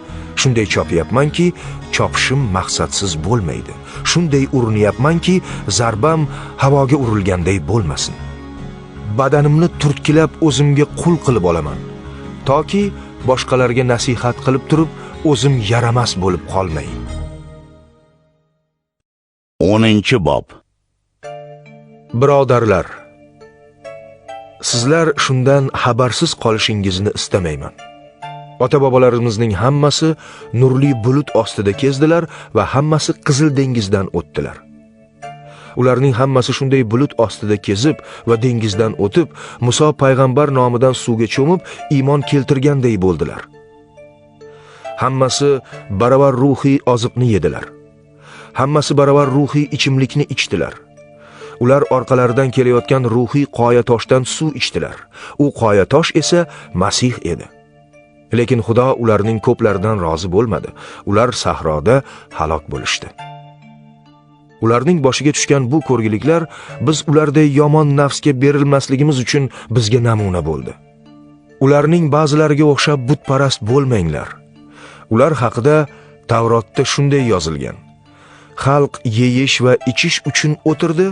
shunday chopyapmanki, chopishim maqsadsiz bo'lmaydi. Shunday urinyapmanki, zarbam havoga urilganday bo'lmasin. Badanimni turtkilab o'zimga qul qilib olaman, toki boshqalarga nasihat qilib turib, o'zim yaramas bo'lib qolmay. 10-bob. Birodarlar, sizlar shundan xabarsiz qolishingizni istamayman. Ota-bobolarimizning hammasi nurli bulut ostida kezdilar va hammasi Qizil dengizdan o'tdilar. Ularning hammasi shunday bulut ostida kezib va dengizdan o'tib, Muso payg'ambar nomidan suvga cho'mib, iymon keltirganday bo'ldilar. Hammasi baravar ruhiy oziqni yedilar. Hammasi baravar ruhiy ichimlikni ichdilar. Ular orqalaridan kelayotgan ruhiy qoyatoshdan suv ichdilar. U qoyatosh esa Masih edi. Lekin Xudo ularning ko'plaridan rozi bo'lmadi. Ular sahroda halok bo'lishdi. Ularning boshiga tushgan bu ko'rgiliklar biz ularday yomon nafsga berilmasligimiz uchun bizga namuna bo'ldi. Ularning ba'zilariga o'xshab butparast bo'lmanglar. Ular haqida Tavrotda shunday yozilgan: Xalq yeyish va ichish uchun o'tirdi,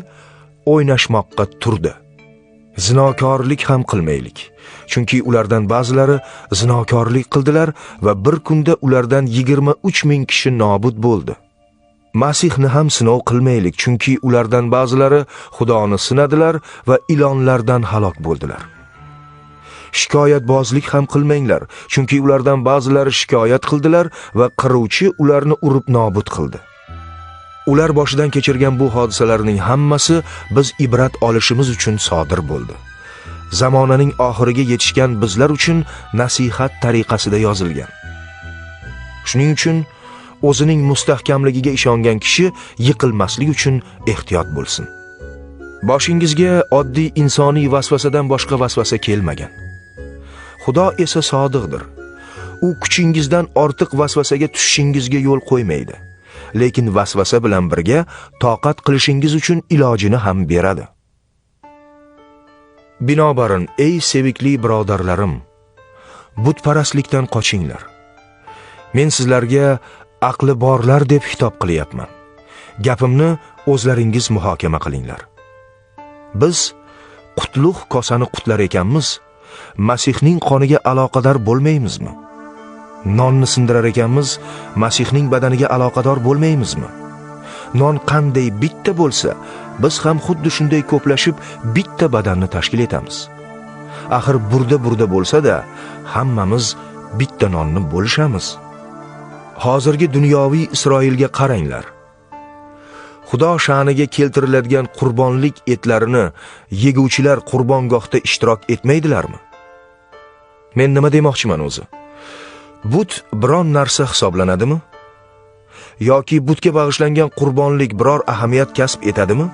o'ynashmoqqa turdi. Zinokorlik ham qilmaylik, chunki ulardan ba'zilari zinokorlik qildilar va bir kunda ulardan 23 ming kishi nobud bo'ldi. Masihni ham sinov qilmaylik, chunki ulardan ba'zilari Xudoni sinadilar va ilonlardan halok bo'ldilar. Shikoyatbozlik ham qilmanglar, chunki ulardan ba'zilari shikoyat qildilar va qiruvchi ularni urib nobud qildi. Ular boshidan kechirgan bu hodisalarning hammasi biz ibrat olishimiz uchun sodir bo'ldi. Zamonaning oxiriga yetishgan bizlar uchun nasihat tariqasida yozilgan. Shuning uchun o'zining mustahkamligiga ishongan kishi yiqilmaslik uchun ehtiyot bo'lsin. Boshingizga oddiy insoniy vasvasadan boshqa vasvasa kelmagan. Xudo esa sodiqdir. U kuchingizdan ortiq vasvasaga tushishingizga yo'l qo'ymaydi. Lekin vasvasa bilan birga toqat qilishingiz uchun ilojini ham beradi. Binobarin, ey sevikli birodarlarim, butparastlikdan qochinglar. Men sizlarga aqli borlar deb xitob qilyapman. Gapimni o'zlaringiz muhokama qilinglar. Biz qutlug' kosani qutlar ekanmiz, Masihning qoniga aloqador bo'lmaymizmi? Nonni sindirar ekanmiz, Masihning badaniga aloqador bo'lmaymizmi? Non qanday bitta bo'lsa, biz ham xuddi shunday ko'plashib bitta badanni tashkil etamiz. Axir burda bo'lsa-da, hammamiz bitta nonni bo'lishamiz. Hozirgi dunyoviy Isroilga qaranglar. Xudo sha'niga keltiriladigan qurbonlik etlarini yeguvchilar qurbongohda ishtirok etmaydilarmi? Men nima demoqchiman o'zi? But biron narsa hisoblanadimi? Yoki butga bag'ishlangan qurbonlik biror ahamiyat kasb etadimi?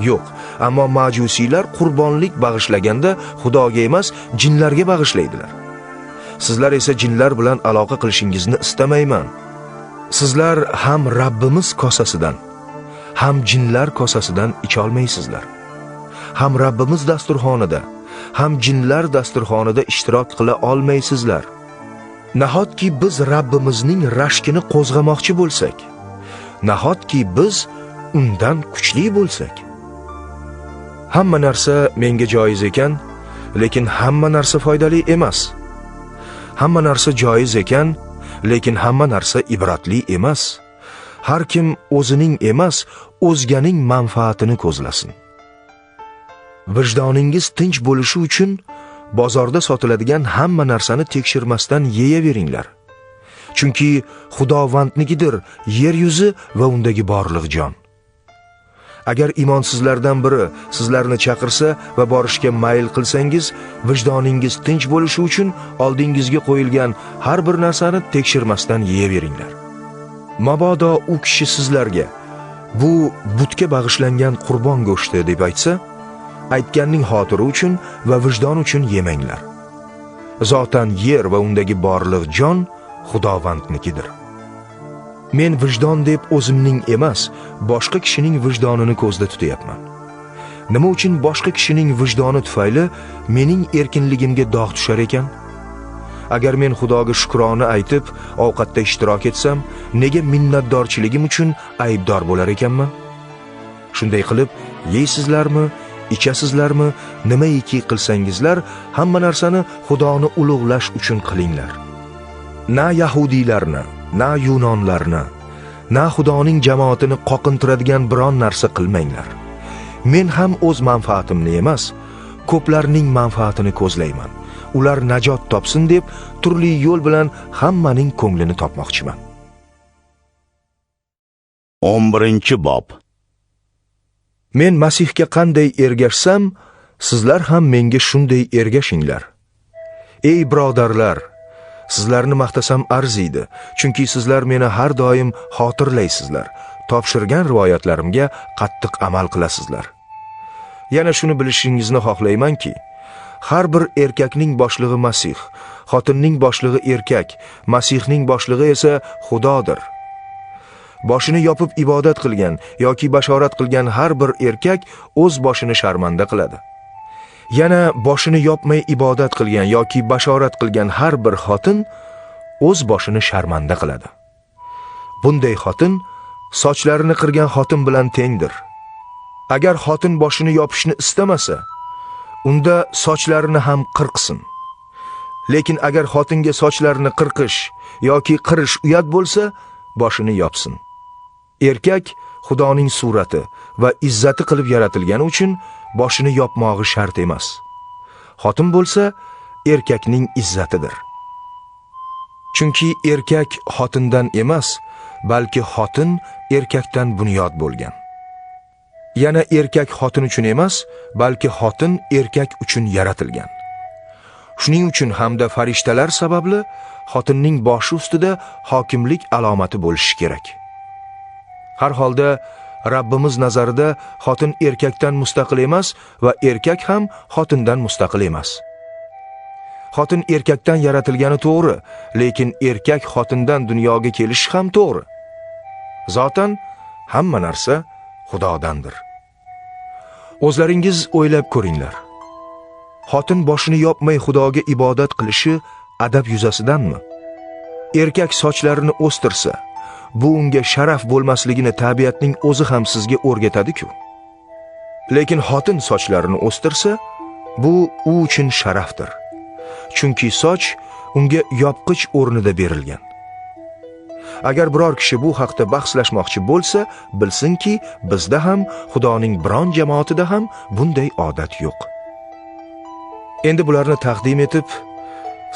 Yo'q, ammo majusiylar qurbonlik bag'ishlaganda Xudoga emas, jinlarga bag'ishlaydilar. Sizlar esa jinlar bilan aloqa qilishingizni istamayman. Sizlar ham Rabbimiz kosasidan, ham jinlar kosasidan icha olmaysizlar. Ham Rabbimiz dasturxonida, ham jinlar dasturxonida ishtirok qila olmaysizlar. Nahotki biz Rabbimizning rashkini qo'zg'amoqchi bo'lsak, nahotki biz undan kuchli bo'lsak. Hamma narsa menga joiz ekan, lekin hamma narsa foydali emas. Hamma narsa joiz ekan, lekin hamma narsa ibratli emas. Har kim o'zining emas, o'zganing manfaatini ko'zlasin. Vijdoningiz tinch bo'lishi uchun bozorda sotiladigan hamma narsani tekshirmasdan yeyaveringlar. Chunki Xudovandnikidir yer yuzi va undagi borliq jon. Agar imonsizlardan biri sizlarni chaqirsa va borishga mayl qilsangiz, vijdoningiz tinch bo'lishi uchun oldingizga qo'yilgan har bir narsani tekshirmasdan yeyaveringlar. Mabodo u kishi sizlarga bu butga bag'ishlangan qurbon go'shti deb aytsa, aytganning xotiri uchun va vijdon uchun yemanglar. Zotan yer va undagi borliq jon Xudovandnikidir. Men vijdon deb o'zimning emas, boshqa kishining vijdonini ko'zda tutyapman. Nima uchun boshqa kishining vijdoni tufayli mening erkinligimga dog' tushar ekan? Agar men Xudoga shukrona aytib, ovqatda ishtirok etsam, nega minnatdorchiligim uchun aybdor bo'lar ekanman? Shunday qilib, yeysizlarmi, ichasizlarmi, nimaiki qilsangizlar, hamma narsani Xudoni ulug'lash uchun qilinglar. Na yahudiylarni, na yunonlarni, na Xudoning jamoatini qoqintiradigan biron narsa qilmanglar. Men ham o'z manfaatimni emas, ko'plarning manfaatini ko'zlayman. Ular najot topsin deb turli yo'l bilan hammaning ko'nglini topmoqchiman. 11-bob. Men Masihga qanday ergashsam, sizlar ham menga shunday ergashinglar. Ey birodarlar, sizlarni maqtasam arziydi, chunki sizlar meni har doim xotirlaysizlar, topshirgan rivoyatlarimga qattiq amal qilasizlar. Yana shuni bilishingizni xohlaymanki, har bir erkakning boshlig'i Masih, xotinning boshlig'i erkak, Masihning boshlig'i esa Xudodir. Boshini yopib ibodat qilgan yoki bashorat qilgan har bir erkak o'z boshini sharmanda qiladi. Yana boshini yopmay ibodat qilgan yoki bashorat qilgan har bir xotin o'z boshini sharmanda qiladi. Bunday xotin sochlarini qirgan xotin bilan tengdir. Agar xotin boshini yopishni istamasa, unda sochlarini ham qirqsin. Lekin agar xotinga sochlarini qirqish yoki qirish uyat bo'lsa, boshini yopsin. Erkak Xudoning surati va izzati qilib yaratilgani uchun boshini yopmog'i shart emas. Xotin bo'lsa, erkakning izzatidir. Chunki erkak xotindan emas, balki xotin erkakdan bunyod bo'lgan. Yana erkak xotin uchun emas, balki xotin erkak uchun yaratilgan. Shuning uchun hamda farishtalar sababli xotinning boshi ustida hokimlik alomati bo'lishi kerak. Har holda Rabbimiz nazarida xotin erkakdan mustaqil emas va erkak ham xotindan mustaqil emas. Xotin erkakdan yaratilgani to'g'ri, lekin erkak xotindan dunyoga kelishi ham to'g'ri. Zotan hamma narsa Xudodandir. O'zlaringiz o'ylab ko'ringlar. Xotin boshini yopmay Xudoga ibodat qilishi adab yuzasidanmi? Erkak sochlarini o'stirsa, bu unga sharaf bo'lmasligini tabiatning o'zi ham sizga o'rgatadi-ku. Lekin xotin sochlarini o'stirsa, bu u uchun sharafdir. Chunki soch unga yopqich o'rnida berilgan. Agar biror kishi bu haqda bahslashmoqchi bo'lsa, bilsinki, bizda ham, Xudoning biron jamoatida ham bunday odat yo'q. Endi bularni taqdim etib,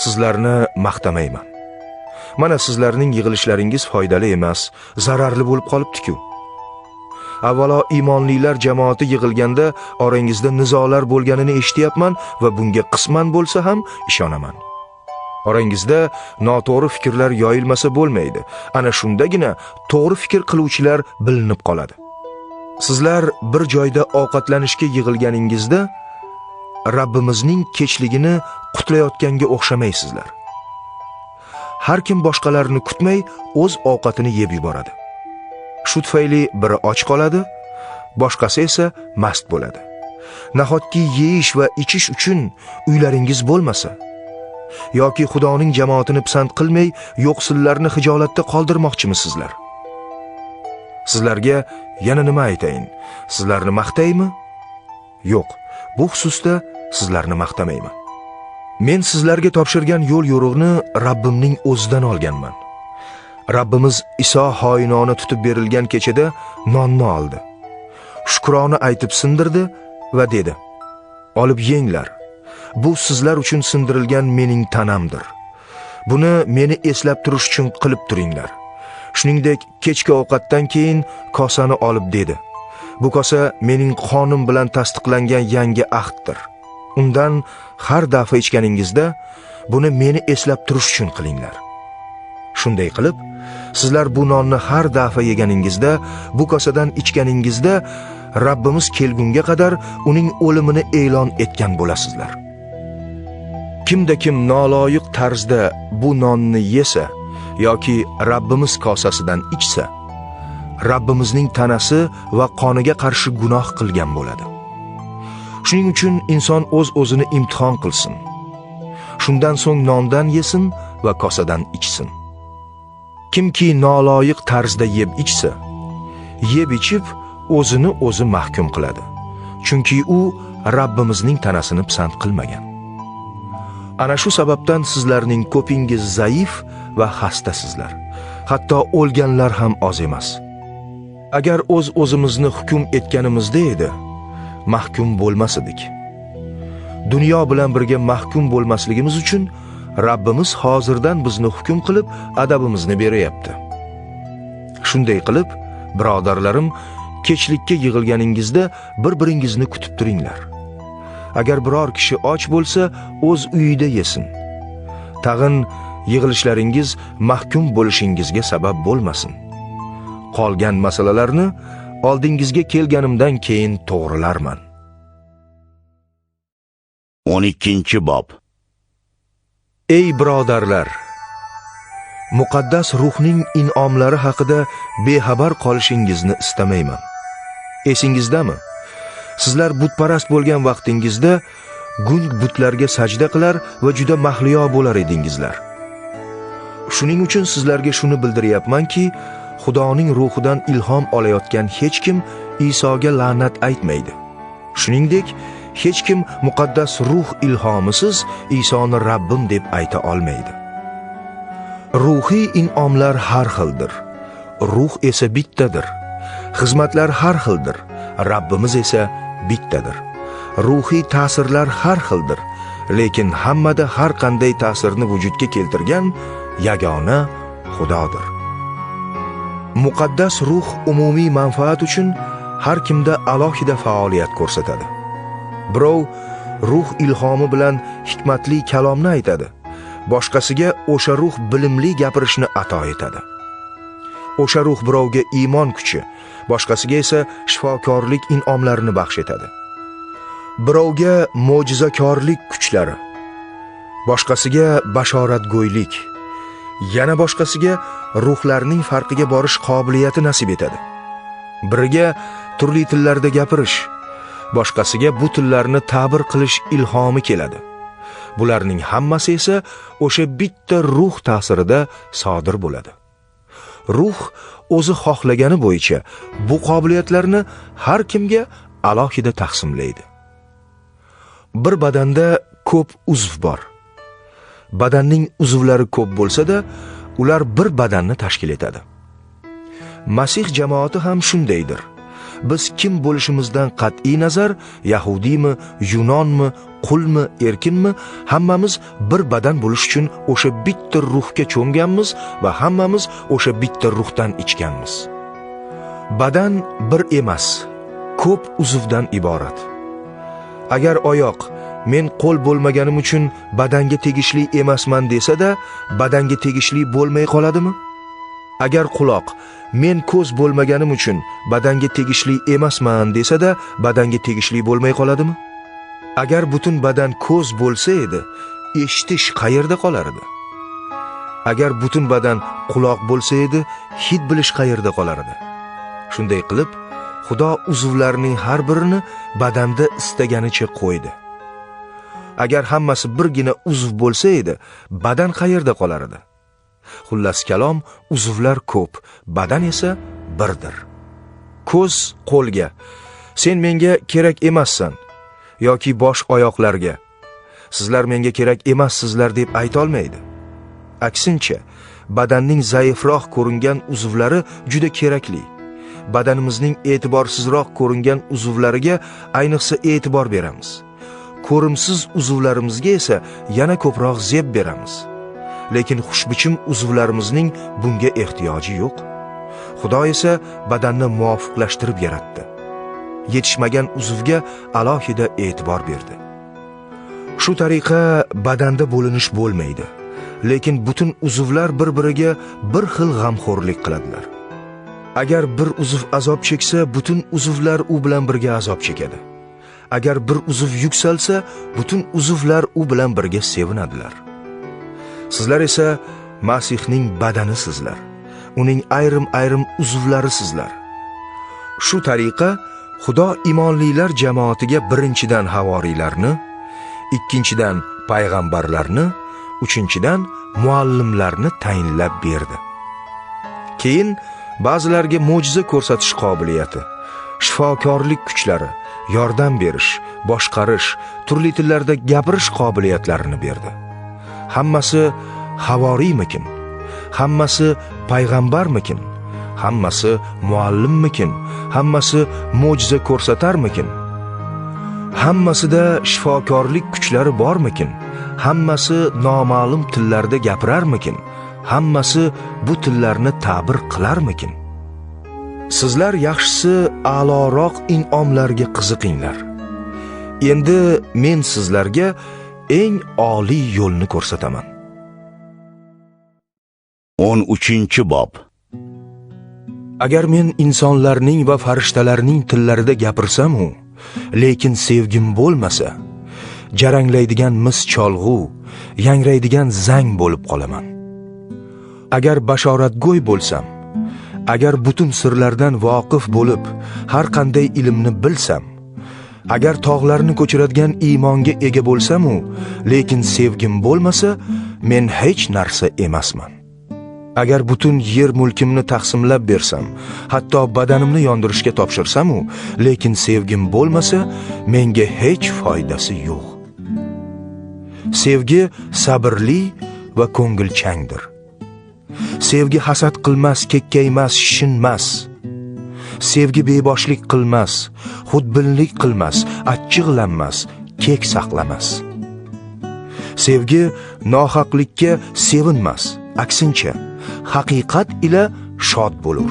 sizlarni maqtamayman. Mana sizlarning yig'ilishlaringiz foydali emas, zararli bo'lib qolibdi-ku. Avvalo iymonlilar jamoati yig'ilganda orangizda nizolar bo'lganini eshityapman va bunga qisman bo'lsa ham ishonaman. Orangizda noto'g'ri fikrlar yoyilmasa bo'lmaydi. Ana shundagina to'g'ri fikr qiluvchilar bilinib qoladi. Sizlar bir joyda ovqatlanishga yig'ilganingizda Rabbimizning kechligini qutlayotganga o'xshamaysizlar. Har kim boshqalarni kutmay o'z ovqatini yeb yuboradi. Shu tufayli biri och qoladi, boshqasi esa mast bo'ladi. Nahotki yeyish va ichish uchun uylaringiz bo'lmasa, yoki Xudoning jamoatini pisand qilmay yo'qsillarni hijolatda qoldirmoqchimisizlar? Sizlarga yana nima aytayin? Sizlarni maqtaymi? Yo'q, bu xususda sizlarni maqtamayman. Men sizlarga topshirgan yo'l yo'riqni Rabbimning o'zidan olganman. Rabbimiz Iso xoinona tutib berilgan kechada nonni oldi. Shukrona aytib sindirdi va dedi: "Olib yenglar. Bu sizlar uchun sindirilgan mening tanamdir. Buni meni eslab turish uchun qilib turinglar." Shuningdek, kechki ovqatdan keyin kosani olib dedi: "Bu kosa mening qonim bilan tasdiqlangan yangi ahddir. Undan har daf'a ichganingizda buni meni eslab turish uchun qilinglar." Shunday qilib, sizlar bu nonni har daf'a yeganingizda, bu kosadan ichganingizda Rabbimiz kelgunga qadar uning o'limini e'lon etgan bo'lasizlar. Kimda kim noloyiq tarzda bu nonni yesa yoki Rabbimiz kosasidan ichsa, Rabbimizning tanasi va qoniga qarshi gunoh qilgan bo'ladi. Shuning uchun inson o'z-o'zini imtihon qilsin. Shundan so'ng nondan yesin va kosadan ichsin. Kimki noloyiq tarzda yeb ichsa, yeb ichib o'zini o'zi mahkum qiladi. Chunki u Rabbimizning tanasini pisand qilmagan. Ana shu sababdan sizlarning ko'pingiz zaif va xastasizlar. Hatto o'lganlar ham oz emas. Agar o'z-o'zimizni hukm etganimizda edi, mahkum bo'lmas edik. Dunyo bilan birga mahkum bo'lmasligimiz uchun Rabbimiz hozirdan bizni hukm qilib adabimizni beryapti. Shunday qilib, birodarlarim, kechlikka yig'ilganingizda bir-biringizni kutib turinglar. Agar biror kishi och bo'lsa, o'z uyida yesin. Tag'in yig'ilishlaringiz mahkum bo'lishingizga sabab bo'lmasin. Qolgan masalalarni oldingizga kelganimdan keyin to'g'rilarman. 12-bob. Ey birodarlar, muqaddas ruhning in'omlari haqida bexabar qolishingizni istamayman. Esingizdami? Sizlar butparast bo'lgan vaqtingizda gung butlarga sajda qilar va juda mahliyo bo'lar edingizlar. Shuning uchun sizlarga shuni bildiryapmanki, Xudoning ruhidan ilhom olayotgan hech kim Isoga la'nat aytmaydi. Shuningdek, hech kim muqaddas ruh ilhomisiz Isoni Rabbim deb ayta olmaydi. Ruhiy in'omlar har xildir. Ruh esa bittadir. Xizmatlar har xildir. Rabbimiz esa bittadir. Ruhiy ta'sirlar har xildir, lekin hammada har qanday ta'sirni vujudga keltirgan yagona Xudodir. Muqaddas ruh umumiy manfaat uchun har kimda alohida faoliyat ko'rsatadi. Birov ruh ilhomi bilan hikmatli kalomni aytadi, boshqasiga o'sha ruh bilimli gapirishni ato etadi. O'sha ruh birovga iymon kuchi, boshqasiga esa shifokorlik in'omlarini baxsh etadi. Birovga mo'jizakorlik kuchlari, boshqasiga bashoratgo'ylik, yana boshqasiga ruhlarning farqiga borish qobiliyati nasib etadi. Biriga turli tillarda gapirish, boshqasiga bu tillarni ta'bir qilish ilhomi keladi. Bularning hammasi esa o'sha bitta ruh ta'sirida sodir bo'ladi. Ruh o'zi xohlagani bo'yicha bu qobiliyatlarni har kimga alohida taqsimlaydi. Bir badanda ko'p uzv bor. Badanning uzvlari ko'p bo'lsa-da, ular bir badanni tashkil etadi. Masih jamoati ham shundaydir. Biz kim bo'lishimizdan qat'iy nazar, yahudiymi, yunonmi, qulmi, erkinmi, hammamiz bir badan bo'lish uchun o'sha bitta ruhga cho'mganmiz va hammamiz o'sha bitta ruhdan ichganmiz. Badan bir emas, ko'p uzvdan iborat. Agar oyoq men qo'l bo'lmaganim uchun badanga tegishli emasman desa-da, badanga tegishli bo'lmay qoladimi? Agar quloq men ko'z bo'lmaganim uchun badanga tegishli emasman desa-da, badanga tegishli bo'lmay qoladimi? Agar butun badan ko'z bo'lsa edi, eshitish qayerda qolar edi? Agar butun badan quloq bo'lsa edi, hid bilish qayerda qolar edi? Shunday qilib, Xudo uzvlarning har birini badanda istaganicha qo'ydi. Agar hammasi birgina uzv bo'lsa edi, badan qayerda qolar edi? Xullas kalom, uzvlar ko'p, badan esa birdir. ko'z qo'lga, sen menga kerak emassan, yoki bosh oyoqlarga, sizlar menga kerak emassizlar deb ayta olmaydi. Aksincha, badanning zaifroq ko'ringan uzvlari juda kerakli. Badanimizning e'tiborsizroq ko'ringan uzvlariga ayniqsa e'tibor beramiz. Ko'rimsiz uzvlarimizga esa yana ko'proq zeb beramiz. Lekin xushbichim uzvlarimizning bunga ehtiyoji yo'q. Xudo esa badanni muvofiqlashtirib yaratdi. Yetishmagan uzvga alohida e'tibor berdi. Shu tariqa badanda bo'linish bo'lmaydi, lekin butun uzvlar bir-biriga bir xil g'amxo'rlik qiladilar. Agar bir uzv azob cheksa, butun uzvlar u bilan birga azob chekadi. Agar bir uzv yuksalsa, butun uzvlar u bilan birga sevinadilar. Sizlar esa Masihning badanisizlar. Uning ayrim-ayrim uzvlarisizlar. Shu tariqa Xudo imonlilar jamoatiga birinchidan havoriylarni, ikkinchidan payg'ambarlarni, uchinchidan muallimlarni tayinlab berdi. Keyin ba'zilarga mo'jiza ko'rsatish qobiliyati, shifokorlik kuchlari, yordam berish, boshqarish, turli tillarda gapirish qobiliyatlarini berdi. Hammasi havoriymikin? Hammasi payg'ambarmikin? Hammasi muallimmikin? Hammasi mo'jiza ko'rsatarmikin? Hammasida shifokorlik kuchlari bormikin? Hammasi noma'lum tillarda gapirarmikin? Hammasi bu tillarni ta'bir qilarmikin? Sizlar yaxshisi a'loroq in'omlarga qiziqinglar. Endi men sizlarga eng oliy yo'lni ko'rsataman. 13-bob. Agar men insonlarning va farishtalarning tillarida gapirsam-u, lekin sevgim bo'lmasa, jaranglaydigan mis cholg'u, yangraydigan zang bo'lib qolaman. Agar bashoratgo'y bo'lsam, agar butun sirlardan voqif bo'lib, har qanday ilmni bilsam, agar tog'larni ko'chiradigan iymonga ega bo'lsam-u, lekin sevgim bo'lmasa, men hech narsa emasman. Agar butun yer mulkimni taqsimlab bersam, hatto badanimni yondirishga topshirsam-u, lekin sevgim bo'lmasa, menga hech foydasi yo'q. Sevgi sabrli va ko'ngilchangdir. Sevgi hasad qilmas, kekkaymas, shishinmas. Sevgi beboshlik qilmas, xudbinlik qilmas, achchig'lanmas, kek saqlamas. Sevgi nohaqlikka sevinmas, aksincha, haqiqat ila shod bo'lur.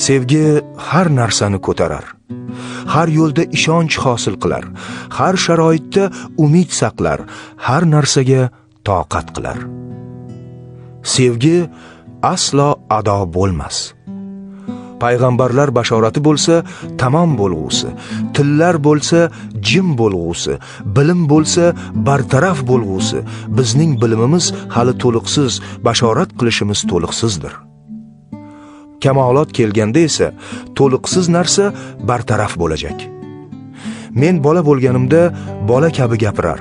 Sevgi har narsani ko'tarar, har yo'lda ishonch hosil qilar, har sharoitda umid saqlar, har narsaga toqat qilar. Sevgi aslo ado bo'lmas. Payg'ambarlar bashorati bo'lsa tamom bo'lg'usi, tillar bo'lsa jim bo'lg'usi, bilim bo'lsa bartaraf bo'lg'usi, bizning bilimimiz hali to'liqsiz, bashorat qilishimiz to'liqsizdir. Kamolot kelganda esa to'liqsiz narsa bartaraf bo'lajak. Men bola bo'lganimda bola kabi gapirar,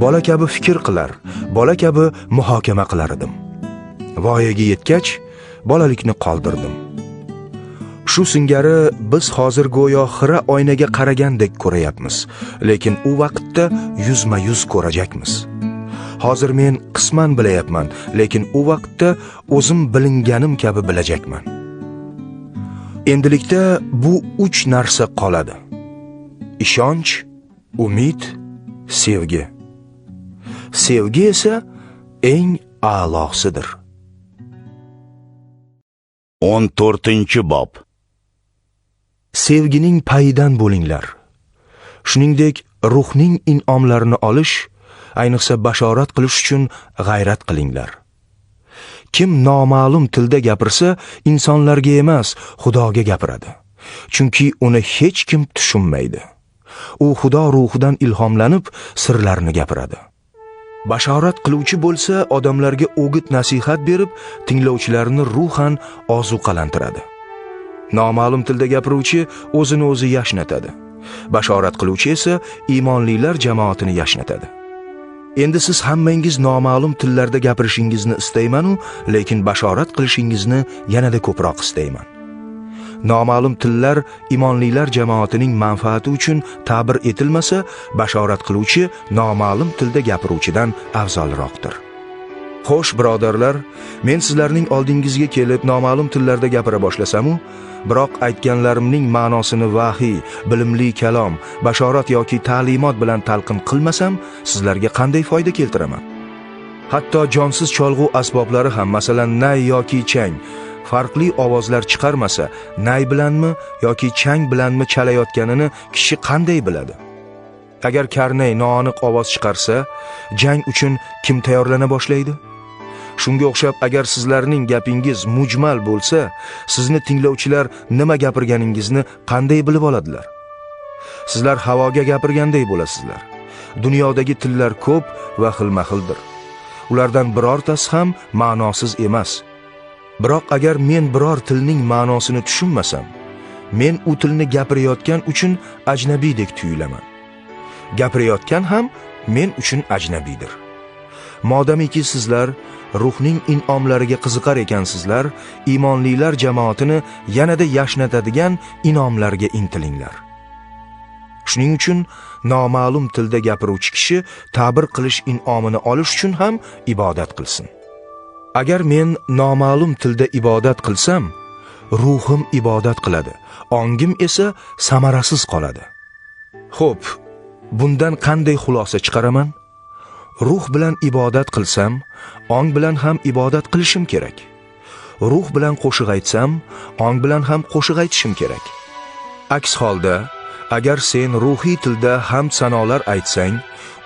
bola kabi fikr qilar, bola kabi muhokama qilar edim. Voyaga yetgach, bolalikni qoldirdim. Shu singari biz hozir go'yo xira oynaga qaragandek ko'rayapmiz, lekin u vaqtda yuzma-yuz ko'rajakmiz. Hozir men qisman bilayapman, lekin u vaqtda o'zim bilinganim kabi bilajakman. Endilikda bu 3 narsa qoladi: ishonch, umid, sevgi. Sevgi esa eng a'losidir. 14-bob. Sevgining payidan bo'linglar. Shuningdek, ruhning in'omlarini olish, ayniqsa bashorat qilish uchun g'ayrat qilinglar. Kim noma'lum tilda gapirsa, insonlarga emas, Xudoga gapiradi. Chunki uni hech kim tushunmaydi. U Xudo ruhidan ilhomlanib, sirlarni gapiradi. Bashorat qiluvchi bo'lsa, odamlarga o'git nasihat berib, tinglovchilarni ruhan ozuqalantiradi. Noma'lum tilda gapiruvchi o'zini o'zi yashnatadi. Bashorat qiluvchi esa iymonlilar jamoatini yashnatadi. Endi siz hammangiz noma'lum tillarda gapirishingizni istayman-u, lekin bashorat qilishingizni yanada ko'proq istayman. noma'lum tillar imonlilar jamoatining manfaati uchun ta'bir etilmasa, bashorat qiluvchi noma'lum tilda gapiruvchidan afzalroqdir. Xo'sh, birodarlar, men sizlarning oldingizga kelib noma'lum tillarda gapira boshlasamu, biroq aytganlarimning ma'nosini vahiy, bilimli kalom, bashorat yoki ta'limot bilan talqin qilmasam, sizlarga qanday foyda keltiraman? Hatto jonsiz cholg'u asboblari ham, masalan, nay yoki chang, farqli ovozlar chiqarmasa, nay bilanmi yoki chang bilanmi chalayotganini kishi qanday biladi? Agar karnay noaniq ovoz chiqarsa, jang uchun kim tayyorlana boshlaydi? Shunga o'xshab, agar sizlarning gapingiz mujmal bo'lsa, sizni tinglovchilar nima gapirganingizni qanday bilib oladilar? Sizlar havoga gapirganday bo'lasizlar. Dunyodagi tillar ko'p va xilma-xildir. Ulardan birortasi ham ma'nosiz emas. Biroq agar men biror tilning ma'nosini tushunmasam, men u tilni gapirayotgan uchun ajnabidek tuyulaman. Gapirayotgan ham men uchun ajnabiydir. Modamiki sizlar ruhning in'omlariga qiziqar ekansizlar, imonlilar jamoatini yanada yashnatadigan inomlarga intilinglar. Shuning uchun noma'lum tilda gapiruvchi kishi ta'bir qilish in'omini olish uchun ham ibodat qilsin. Agar men noma'lum tilda ibodat qilsam, ruhim ibodat qiladi, ongim esa samarasiz qoladi. Xo'p, bundan qanday xulosa chiqaraman? Ruh bilan ibodat qilsam, ong bilan ham ibodat qilishim kerak. Ruh bilan qo'shiq aytsam, ong bilan ham qo'shiq aytishim kerak. Aks holda, agar sen ruhiy tilda hamd sanolar aytsang,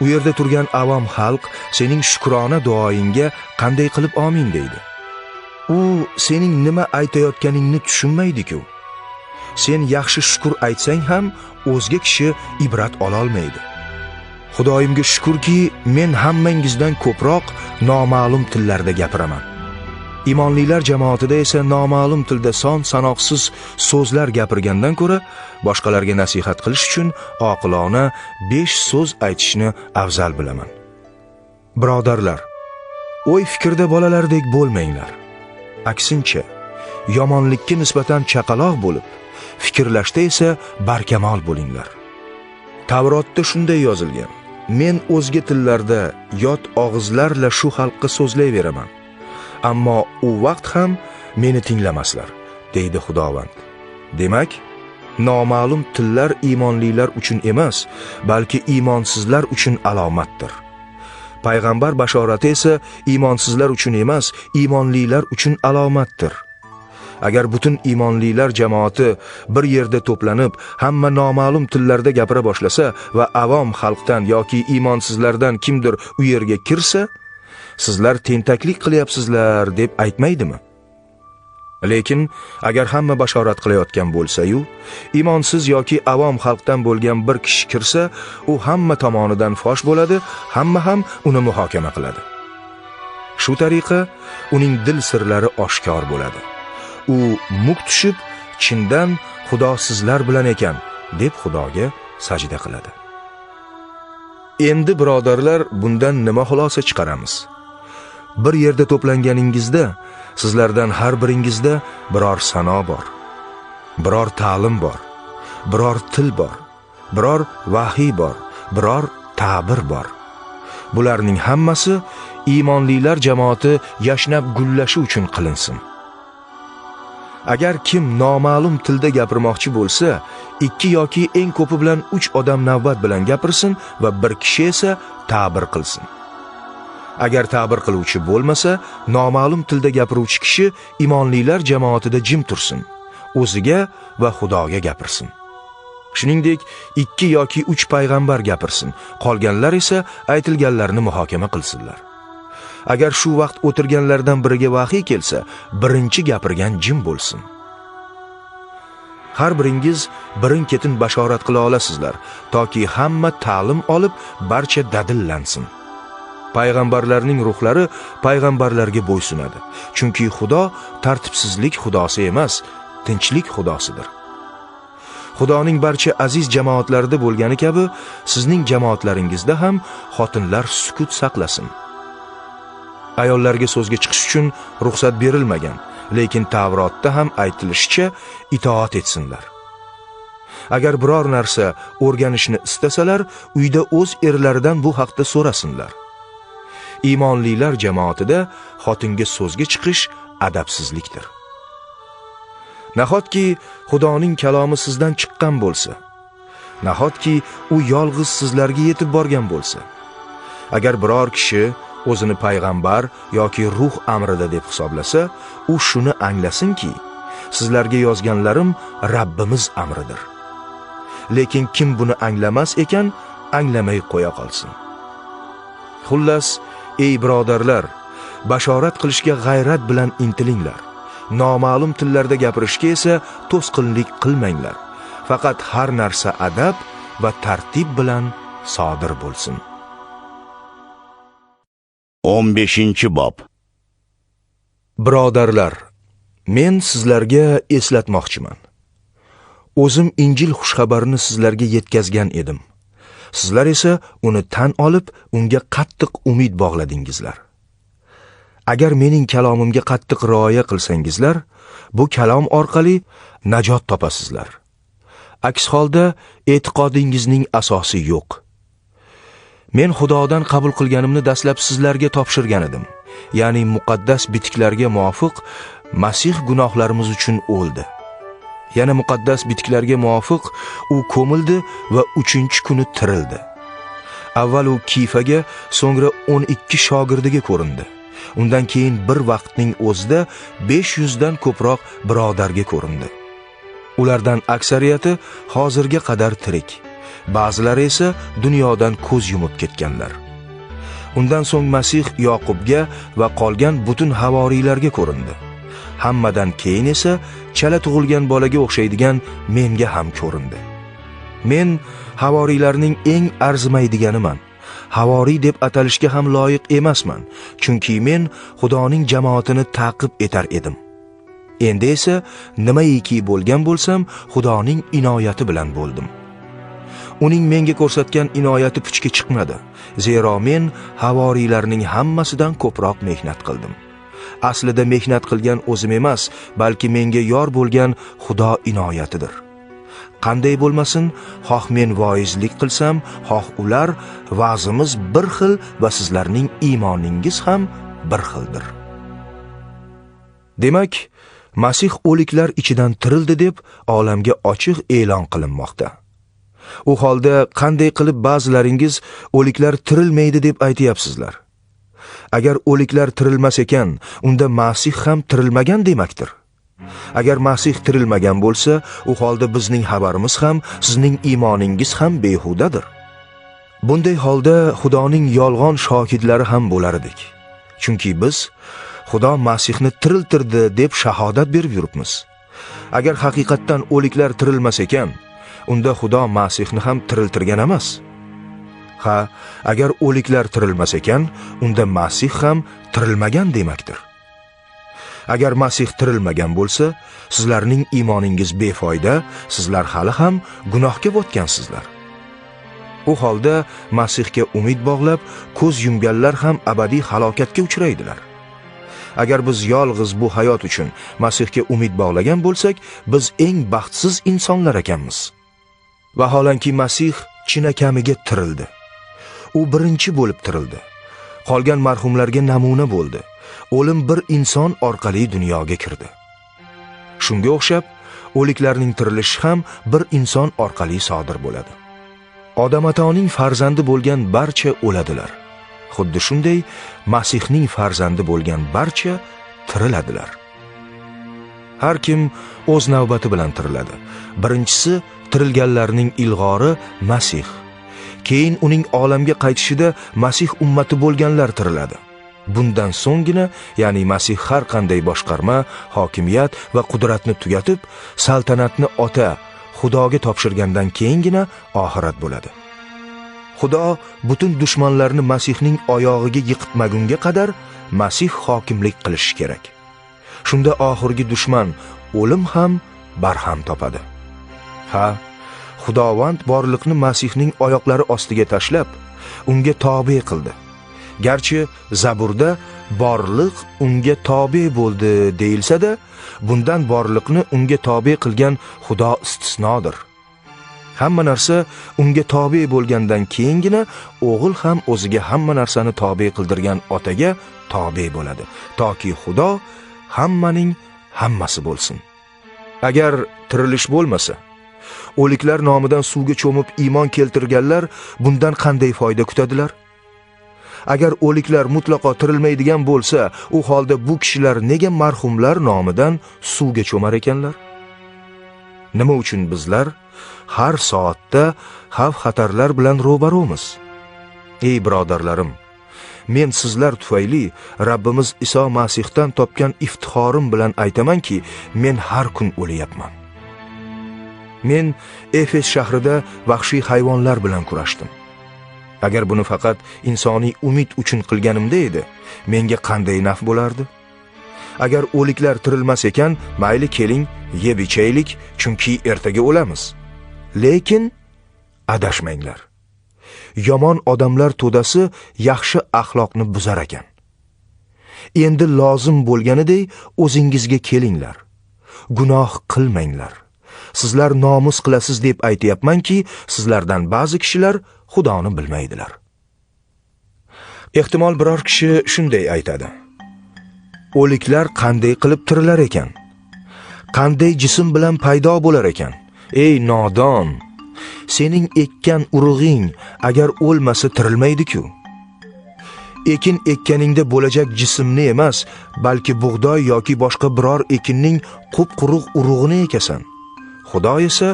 u yerda turgan avom xalq sening shukrona duoyingga qanday qilib amin deydi? U sening nima aytayotganingni tushunmaydi-ku. Sen yaxshi shukr aytsang ham o'zga kishi ibrat ola olmaydi. Xudoyimga shukrki, men hammangizdan ko'proq noma'lum tillarda gapiraman. Imonlilar jamoatida esa noma'lum tilda son sanoqsiz so'zlar gapirgandan ko'ra, boshqalarga nasihat qilish uchun oqilona 5 so'z aytishni afzal bilaman. Birodarlar, o'y fikrda bolalardek bo'lmanglar. Aksincha, yomonlikka nisbatan chaqaloq bo'lib, fikrlashda esa barkamol bo'linglar. Tavrotda shunday yozilgan: men o'zga tillarda yot og'izlarla shu xalqqa so'zlayveraman, ammo u vaqt ham meni tinglamaslar, deydi Xudovand. Demak, noma'lum tillar imonlilar uchun emas, balki imonsizlar uchun alomatdir. Payg'ambar bashorati esa imonsizlar uchun emas, imonlilar uchun alomatdir. Agar butun imonlilar jamoati bir yerda to'planib, hamma noma'lum tillarda gapira boshlasa va avom xalqdan yoki imonsizlardan kimdir u yerga kirsa, sizlar tentaklik qilyapsizlar deb aytmaydimi? Lekin agar hamma bashorat qilayotgan bo'lsa-yu, imonsiz yoki avom xalqdan bo'lgan bir kishi kirsa, u hamma tomonidan fosh bo'ladi, hamma ham uni muhokama qiladi. Shu tariqa uning dil sirlari oshkor bo'ladi. U muk tushib, chindan Xudo sizlar bilan ekan, deb Xudoga sajda qiladi. Endi birodarlar, bundan nima xulosa chiqaramiz? Bir yerda to'planganingizda, sizlardan har biringizda biror sano bor, biror ta'lim bor, biror til bor, biror vahiy bor, biror ta'bir bor. Bularning hammasi imonlilar jamoati yashnab gullashi uchun qilinsin. Agar kim noma'lum tilda gapirmoqchi bo'lsa, 2 yoki eng ko'pi bilan 3 odam navbat bilan gapirsin va bir kishi esa ta'bir qilsin. Agar ta'bir qiluvchi bo'lmasa, noma'lum tilda gapiruvchi kishi imonlilar jamoatida jim tursin, o'ziga va Xudoga gapirsin. Shuningdek, 2 yoki 3 payg'ambar gapirsin, qolganlar esa aytilganlarni muhokama qilsinlar. Agar shu vaqt o'tirganlardan biriga vahiy kelsa, birinchi gapirgan jim bo'lsin. Har biringiz birin-ketin bashorat qila olasizlar, toki hamma ta'lim olib, barcha dadillansin. Payg'ambarlarning ruhlari payg'ambarlarga bo'ysunadi, chunki Xudo tartibsizlik xudosi emas, tinchlik xudosidir. Xudoning barcha aziz jamoatlarida bo'lgani kabi, sizning jamoatlaringizda ham xotinlar sukut saqlasin. Ayollarga so'zga chiqish uchun ruxsat berilmagan, lekin Tavrotda ham aytilishicha itoat etsinlar. Agar biror narsa o'rganishni istasalar, uyda o'z erlaridan bu haqda so'rasinlar. Iymonlilar jamoatida xotinga so'zga chiqish adabsizlikdir. Nahotki Xudoning kalomi sizdan chiqqan bo'lsa, nahotki u yolg'iz sizlarga yetib borgan bo'lsa, agar biror kishi o'zini payg'ambar yoki ruh amrida deb hisoblasa, u shuni anglasinki, sizlarga yozganlarim Rabbimiz amridir. Lekin kim buni anglamas ekan, anglamay qo'ya qolsin. Xullas, ey birodarlar, bashorat qilishga g'ayrat bilan intilinglar. Noma'lum tillarda gapirishga esa to'sqinlik qilmanglar. Faqat har narsa adab va tartib bilan sodir bo'lsin. 15-bob. Birodarlar, men sizlarga eslatmoqchiman. O'zim Injil xushxabarini sizlarga yetkazgan edim. Sizlar esa uni tan olib, unga qattiq umid bog'ladingizlar. Agar mening kalomimga qattiq rioya qilsangizlar, bu kalom orqali najot topasizlar. Aks holda e'tiqodingizning asosi yo'q. Men Xudodan qabul qilganimni dastlab sizlarga topshirgan edim. Ya'ni muqaddas bitiklarga muvofiq Masih gunohlarimiz uchun o'ldi. Yana muqaddas bitiklarga muvofiq u ko'mildi va 3-kuni tirildi. Avval u Kifaga, so'ngra 12 shogirdiga ko'rindi. Undan keyin bir vaqtning o'zida 500 dan ko'proq birodarga ko'rindi. Ulardan aksariyati hozirga qadar tirik. Ba'zilari esa dunyodan ko'z yumib ketganlar. Undan so'ng Masih Yoqubga va qolgan butun havoriylarga ko'rindi. Hammadan keyin esa chala tug'ilgan bolaga o'xshaydigan menga ham ko'rindi. Men havoriylarning eng arzimaydiganiman. Havoriy deb atalishga ham loyiq emasman, chunki men Xudoning jamoatini ta'qib etar edim. Endi esa nimaiki bo'lgan bo'lsam, Xudoning inoyati bilan bo'ldim. Uning menga ko'rsatgan inoyati puchga chiqmadi, zero men havoriylarning hammasidan ko'proq mehnat qildim. Aslida mehnat qilgan o'zim emas, balki menga yor bo'lgan Xudo inoyatidir. Qanday bo'lmasin, xoh men voizlik qilsam, xoh ular, va'zimiz bir xil va sizlarning iymoningiz ham bir xildir. Demak, Masih o'liklar ichidan tirildi deb olamga ochiq e'lon qilinmoqda. U holda qanday qilib ba'zilaringiz o'liklar tirilmaydi deb aytayapsizlar? Agar o'liklar tirilmas ekan, unda Masih ham tirilmagan demakdir. Agar Masih tirilmagan bo'lsa, u holda bizning xabarimiz ham, sizning iymoningiz ham behudadir. Bunday holda Xudoning yolg'on shohidlari ham bo'lar edik. Chunki biz Xudo Masihni tiriltirdi deb shahodat berib yuribmiz. Agar haqiqatdan o'liklar tirilmas ekan, unda Xudo Masihni ham tiriltirgan emas. Ha, agar o'liklar tirilmas ekan, unda Masih ham tirilmagan demakdir. Agar Masih tirilmagan bo'lsa, sizlarning iymoningiz befoyda, sizlar hali ham gunohga botgansizlar. U holda Masihga umid bog'lab, ko'z yumganlar ham abadiy halokatga uchraydilar. Agar biz yolg'iz bu hayot uchun Masihga umid bog'lagan bo'lsak, biz eng baxtsiz insonlar ekanmiz. Vaholanki Masih chinakamiga tirildi. U birinchi bo'lib tirildi. Qolgan marhumlarga namuna bo'ldi. O'lim bir inson orqali dunyoga kirdi. Shunga o'xshab, o'liklarning tirilishi ham bir inson orqali sodir bo'ladi. Odam atoning farzandi bo'lgan barcha o'ladilar. Xuddi shunday Masihning farzandi bo'lgan barcha tiriladilar. Har kim o'z navbati bilan tiriladi. Birinchisi tirilganlarning ilg'ori Masih. Keyin uning olamga qaytishida Masih ummati bo'lganlar tiriladi. Bundan so'nggina, ya'ni Masih har qanday boshqarma, hokimiyat va qudratni tugatib, saltanatni ota Xudoga topshirgandan keyingina oxirat bo'ladi. Xudo butun dushmanlarni Masihning oyog'iga yiqitmagunga qadar Masih hokimlik qilishi kerak. Shunda oxirgi dushman o'lim ham barham topadi. Ha, Xudovand borliqni Masihning oyoqlari ostiga tashlab, unga tobe qildi. Garchi Zaburda borliq unga tobe bo'ldi deyilsa-da, bundan borliqni unga tobe qilgan Xudo istisnodir. Hamma narsa unga tobe bo'lgandan keyingina o'g'il ham o'ziga hamma narsani tobe qildirgan otaga tobe bo'ladi, toki Xudo hammaning hammasi bo'lsin. Agar tirilish bo'lmasa, o'liklar nomidan suvga cho'mib iymon keltirganlar bundan qanday foyda kutadilar? Agar o'liklar mutlaqo tirilmaydigan bo'lsa, u holda bu kishilar nega marhumlar nomidan suvga cho'mar ekanlar? Nima uchun bizlar har soatda xavf-xatarlar bilan ro'baro'miz? Ey birodarlarim, men sizlar tufayli Rabbimiz Iso Masihdan topgan iftixorim bilan aytamanki, men har kun o'layapman. Men Efes shahrida vahshiy hayvonlar bilan kurashdim. Agar buni faqat insoniy umid uchun qilganimda edi, menga qanday naf bo'lardi? Agar o'liklar tirilmas ekan, mayli keling, yeb ichaylik, chunki ertaga o'lamiz. Lekin adashmanglar. Yomon odamlar to'dasi yaxshi axloqni buzar ekan. Endi lozim bo'lganidek o'zingizga kelinglar. Gunoh qilmanglar. Sizlar nomus qilasiz deb aytayapmanki, sizlardan ba'zi kishilar Xudoni bilmaydilar. Ehtimol biror kishi shunday aytadi: o'liklar qanday qilib tirilar ekan? Qanday jism bilan paydo bo'lar ekan? Ey nodon, sening ekkan urug'ing agar o'lmasa tirilmaydi-ku. Ekin ekkaningda bo'lajak jismni emas, balki bug'doy yoki boshqa biror ekinning qup-quruq urug'ini ekasan. Xudo esa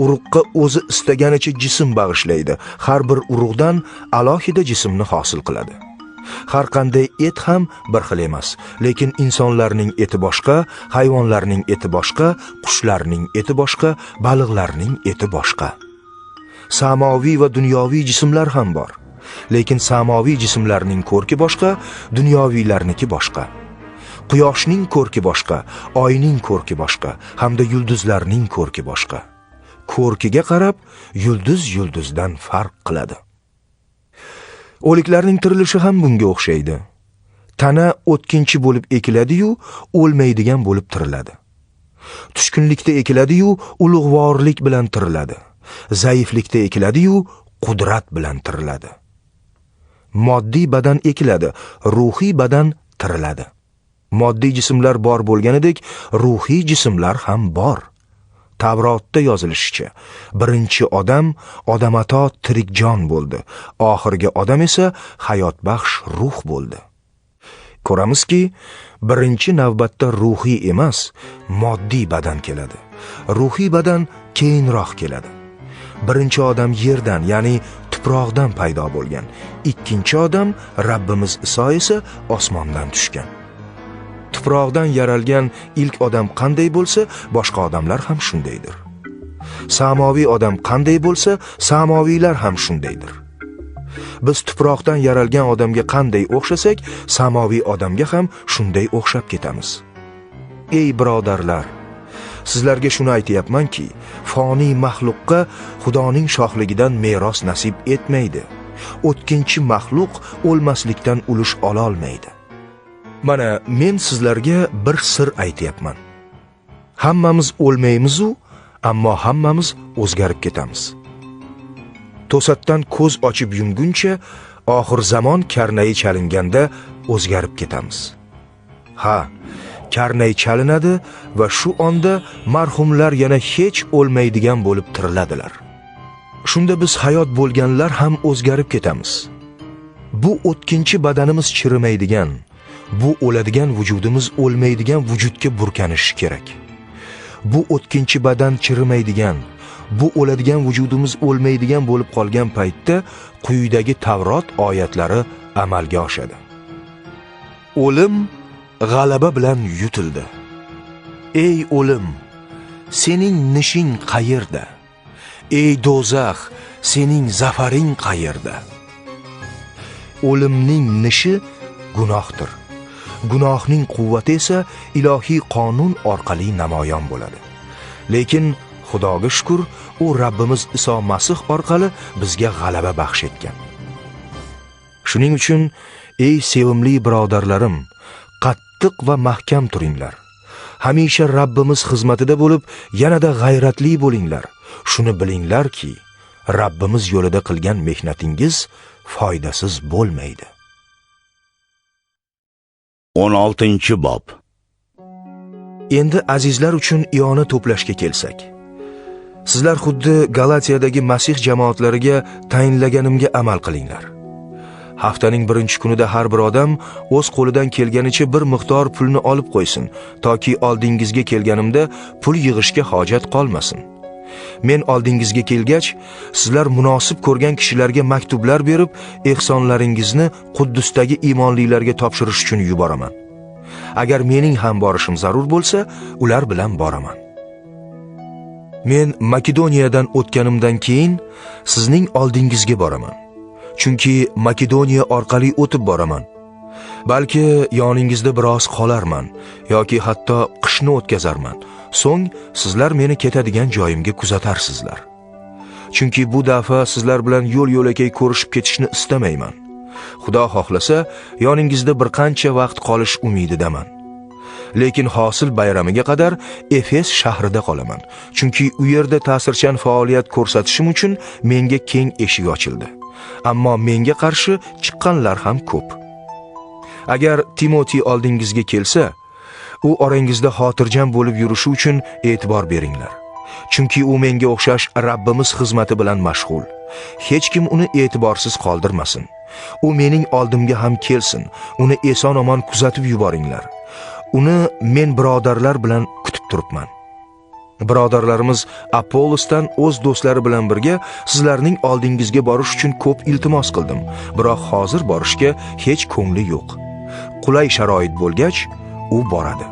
urug'ga o'zi istaganicha jism bag'ishlaydi. Har bir urug'dan alohida jismni hosil qiladi. Har qanday et ham bir xil emas, lekin insonlarning eti boshqa, hayvonlarning eti boshqa, qushlarning eti boshqa, baliqlarning eti boshqa. Samoviy va dunyoviy jismlar ham bor, lekin samoviy jismlarning ko'rki boshqa, dunyoviylarniki boshqa. Quyoshning ko'rki boshqa, oyning ko'rki boshqa, hamda yulduzlarning ko'rki boshqa. Ko'rkiga qarab yulduz yulduzdan farq qiladi. O'liklarning tirilishi ham bunga o'xshaydi. Tana o'tkinchi bo'lib ekiladi-yu, o'lmaydigan bo'lib tiriladi. Tushkunlikda ekiladi-yu, ulug'vorlik bilan tiriladi. Zaiflikda ekiladi-yu, qudrat bilan tiriladi. Moddiy badan ekiladi, ruhiy badan tiriladi. Moddiy jismlar bor bo'lganidek, ruhiy jismlar ham bor. Tavrotda yozilishicha, birinchi odam odamato tirik jon bo'ldi, oxirgi odam esa hayotbaxsh ruh bo'ldi. Ko'ramizki, birinchi navbatda ruhiy emas, moddiy badan keladi. Ruhiy badan keyinroq keladi. Birinchi odam yerdan, ya'ni tuproqdan paydo bo'lgan. Ikkinchi odam, Rabbimiz Iso esa osmondan tushgan. Tuproqdan yaralgan ilk odam qanday bo'lsa, boshqa odamlar ham shundaydir. Samoviy odam qanday bo'lsa, samoviylar ham shundaydir. Biz tuproqdan yaralgan odamga qanday o'xshasak, samoviy odamga ham shunday o'xshab ketamiz. Ey birodarlar, sizlarga shuni aytayapmanki, foniy maxluqqa Xudoning shohligidan meros nasib etmaydi. O'tkinchi maxluq o'lmaslikdan ulush ola olmaydi. Mana men sizlarga bir sir aytayapman. Hammamiz o'lmaymiz-u, ammo hammamiz o'zgarib ketamiz. To'satdan ko'z ochib yumguncha, oxir zamon karnayi chalinganda o'zgarib ketamiz. Ha, karnay chalinadi va shu onda marhumlar yana hech o'lmaydigan bo'lib tiriladilar. Shunda biz hayot bo'lganlar ham o'zgarib ketamiz. Bu o'tkinchi badanimiz chirimaydigan, bu o'ladigan vujudimiz o'lmaydigan vujudga burkanishi kerak. Bu o'tkinchi badan chirimaydigan, bu o'ladigan vujudimiz o'lmaydigan bo'lib qolgan paytda quyidagi Tavrot oyatlari amalga oshadi. O'lim g'alaba bilan yutildi. Ey o'lim, sening nishing qayerda? Ey do'zax, sening zafaring qayerda? O'limning nishi gunohdir. Gunohning quvvati esa ilohiy qonun orqali namoyon bo'ladi. Lekin Xudoga shukr, u Rabbimiz Iso Masih orqali bizga g'alaba baxsh etgan. Shuning uchun Ey sevimli birodarlarim, qattiq va mahkam turinglar. Hamisha Rabbimiz xizmatida bo'lib, yanada g'ayratli bo'linglar. Shuni bilinglarki, Rabbimiz yo'lida qilgan mehnatingiz foydasiz bo'lmaydi. 16 bob. Endi azizlar uchun iyona to'plashga kelsak. Sizlar xuddi Galatiyadagi Masih jamoatlariga tayinlaganimga amal qilinglar. Haftaning birinchi kunida har bir odam o'z qo'lidan kelganicha bir miqdor pulni olib qo'ysin, toki oldingizga kelganimda pul yig'ishga hojat qolmasin. Men oldingizga kelgach, sizlar munosib ko'rgan kishilarga maktublar berib, ehsonlaringizni Quddusdagi iymonlilarga topshirish uchun yuboraman. Agar mening ham borishim zarur bo'lsa, ular bilan boraman. Men Makedoniyadan o'tganimdan keyin sizning oldingizga boraman. Chunki Makedoniya orqali o'tib boraman. Balki yoningizda biroz qolarman yoki hatto qishni o'tkazarman. So'ng sizlar meni ketadigan joyimga kuzatarsizlar. Chunki bu dafa sizlar bilan yo'l-yo'lakay ko'rishib ketishni istamayman. Xudo xohlasa, yoningizda bir qancha vaqt qolish umididaman. Lekin hosil bayramiga qadar Efes shahrida qolaman. Chunki u yerda ta'sirchan faoliyat ko'rsatishim uchun menga keng eshik ochildi. Ammo menga qarshi chiqqanlar ham ko'p. Agar Timoti oldingizga kelsa, u orangizda xotirjam bo'lib yurishi uchun e'tibor beringlar. Chunki u menga o'xshash Rabbimiz xizmati bilan mashg'ul. Hech kim uni e'tiborsiz qoldirmasin. U mening oldimga ham kelsin. Uni eson-omon kuzatib yuboringlar. Uni men birodarlar bilan kutib turibman. Birodarlarimiz Apollosdan o'z do'stlari bilan birga sizlarning oldingizga borish uchun ko'p iltimos qildim, biroq hozir borishga hech ko'ngli yo'q. Qulay sharoit bo'lgach, u boradi.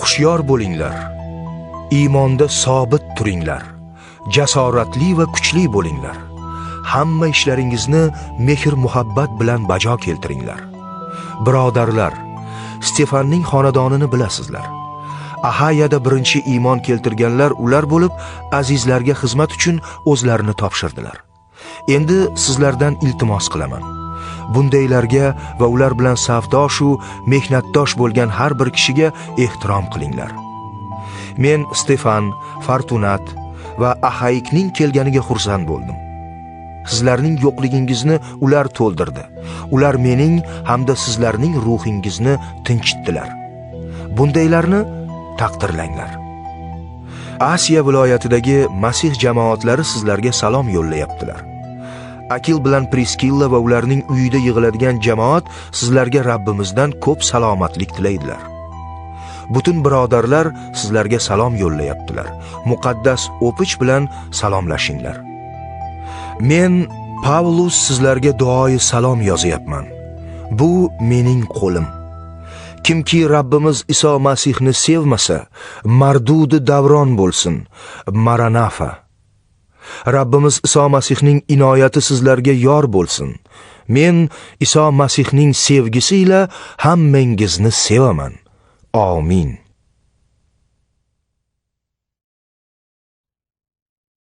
Xushyor bo'linglar. Iymonda sobit turinglar. Jasoratli va kuchli bo'linglar. Hamma ishlaringizni mehr-muhabbat bilan bajo keltiringlar. Birodarlar, Stefanning xonadonini bilasizlar. Ahayada birinchi iymon keltirganlar ular bo'lib, azizlarga xizmat uchun o'zlarini topshirdilar. Endi sizlardan iltimos qilaman. Bundaylarga va ular bilan safdosh u mehnatdosh bo'lgan har bir kishiga ehtirom qilinglar. Men Stefan, Fortunat va Ahaykning kelganiga xursand bo'ldim. Sizlarning yo'qligingizni ular to'ldirdi. Ular mening hamda sizlarning ruhingizni tinchitdilar. Bundaylarni taqdirlanglar. Asiya viloyatidagi Masih jamoatlari sizlarga salom yo'llayaptilar. Akil bilan Priskilla va ularning uyida yig'iladigan jamoat sizlarga Rabbimizdan ko'p salomatlik tilaydilar. Butun birodarlar sizlarga salom yo'llayaptilar. Muqaddas o'pich bilan salomlashinglar. Men Pavlus sizlarga duoyi salom yozyapman. Bu mening qo'lim. Kimki Rabbimiz Iso Masihni sevmasa, mardudi davron bo'lsin. Maranafa. Rabbimiz Iso Masihning inoyati sizlarga yor bo'lsin. Men Iso Masihning sevgisi ila hammangizni sevaman. Amin.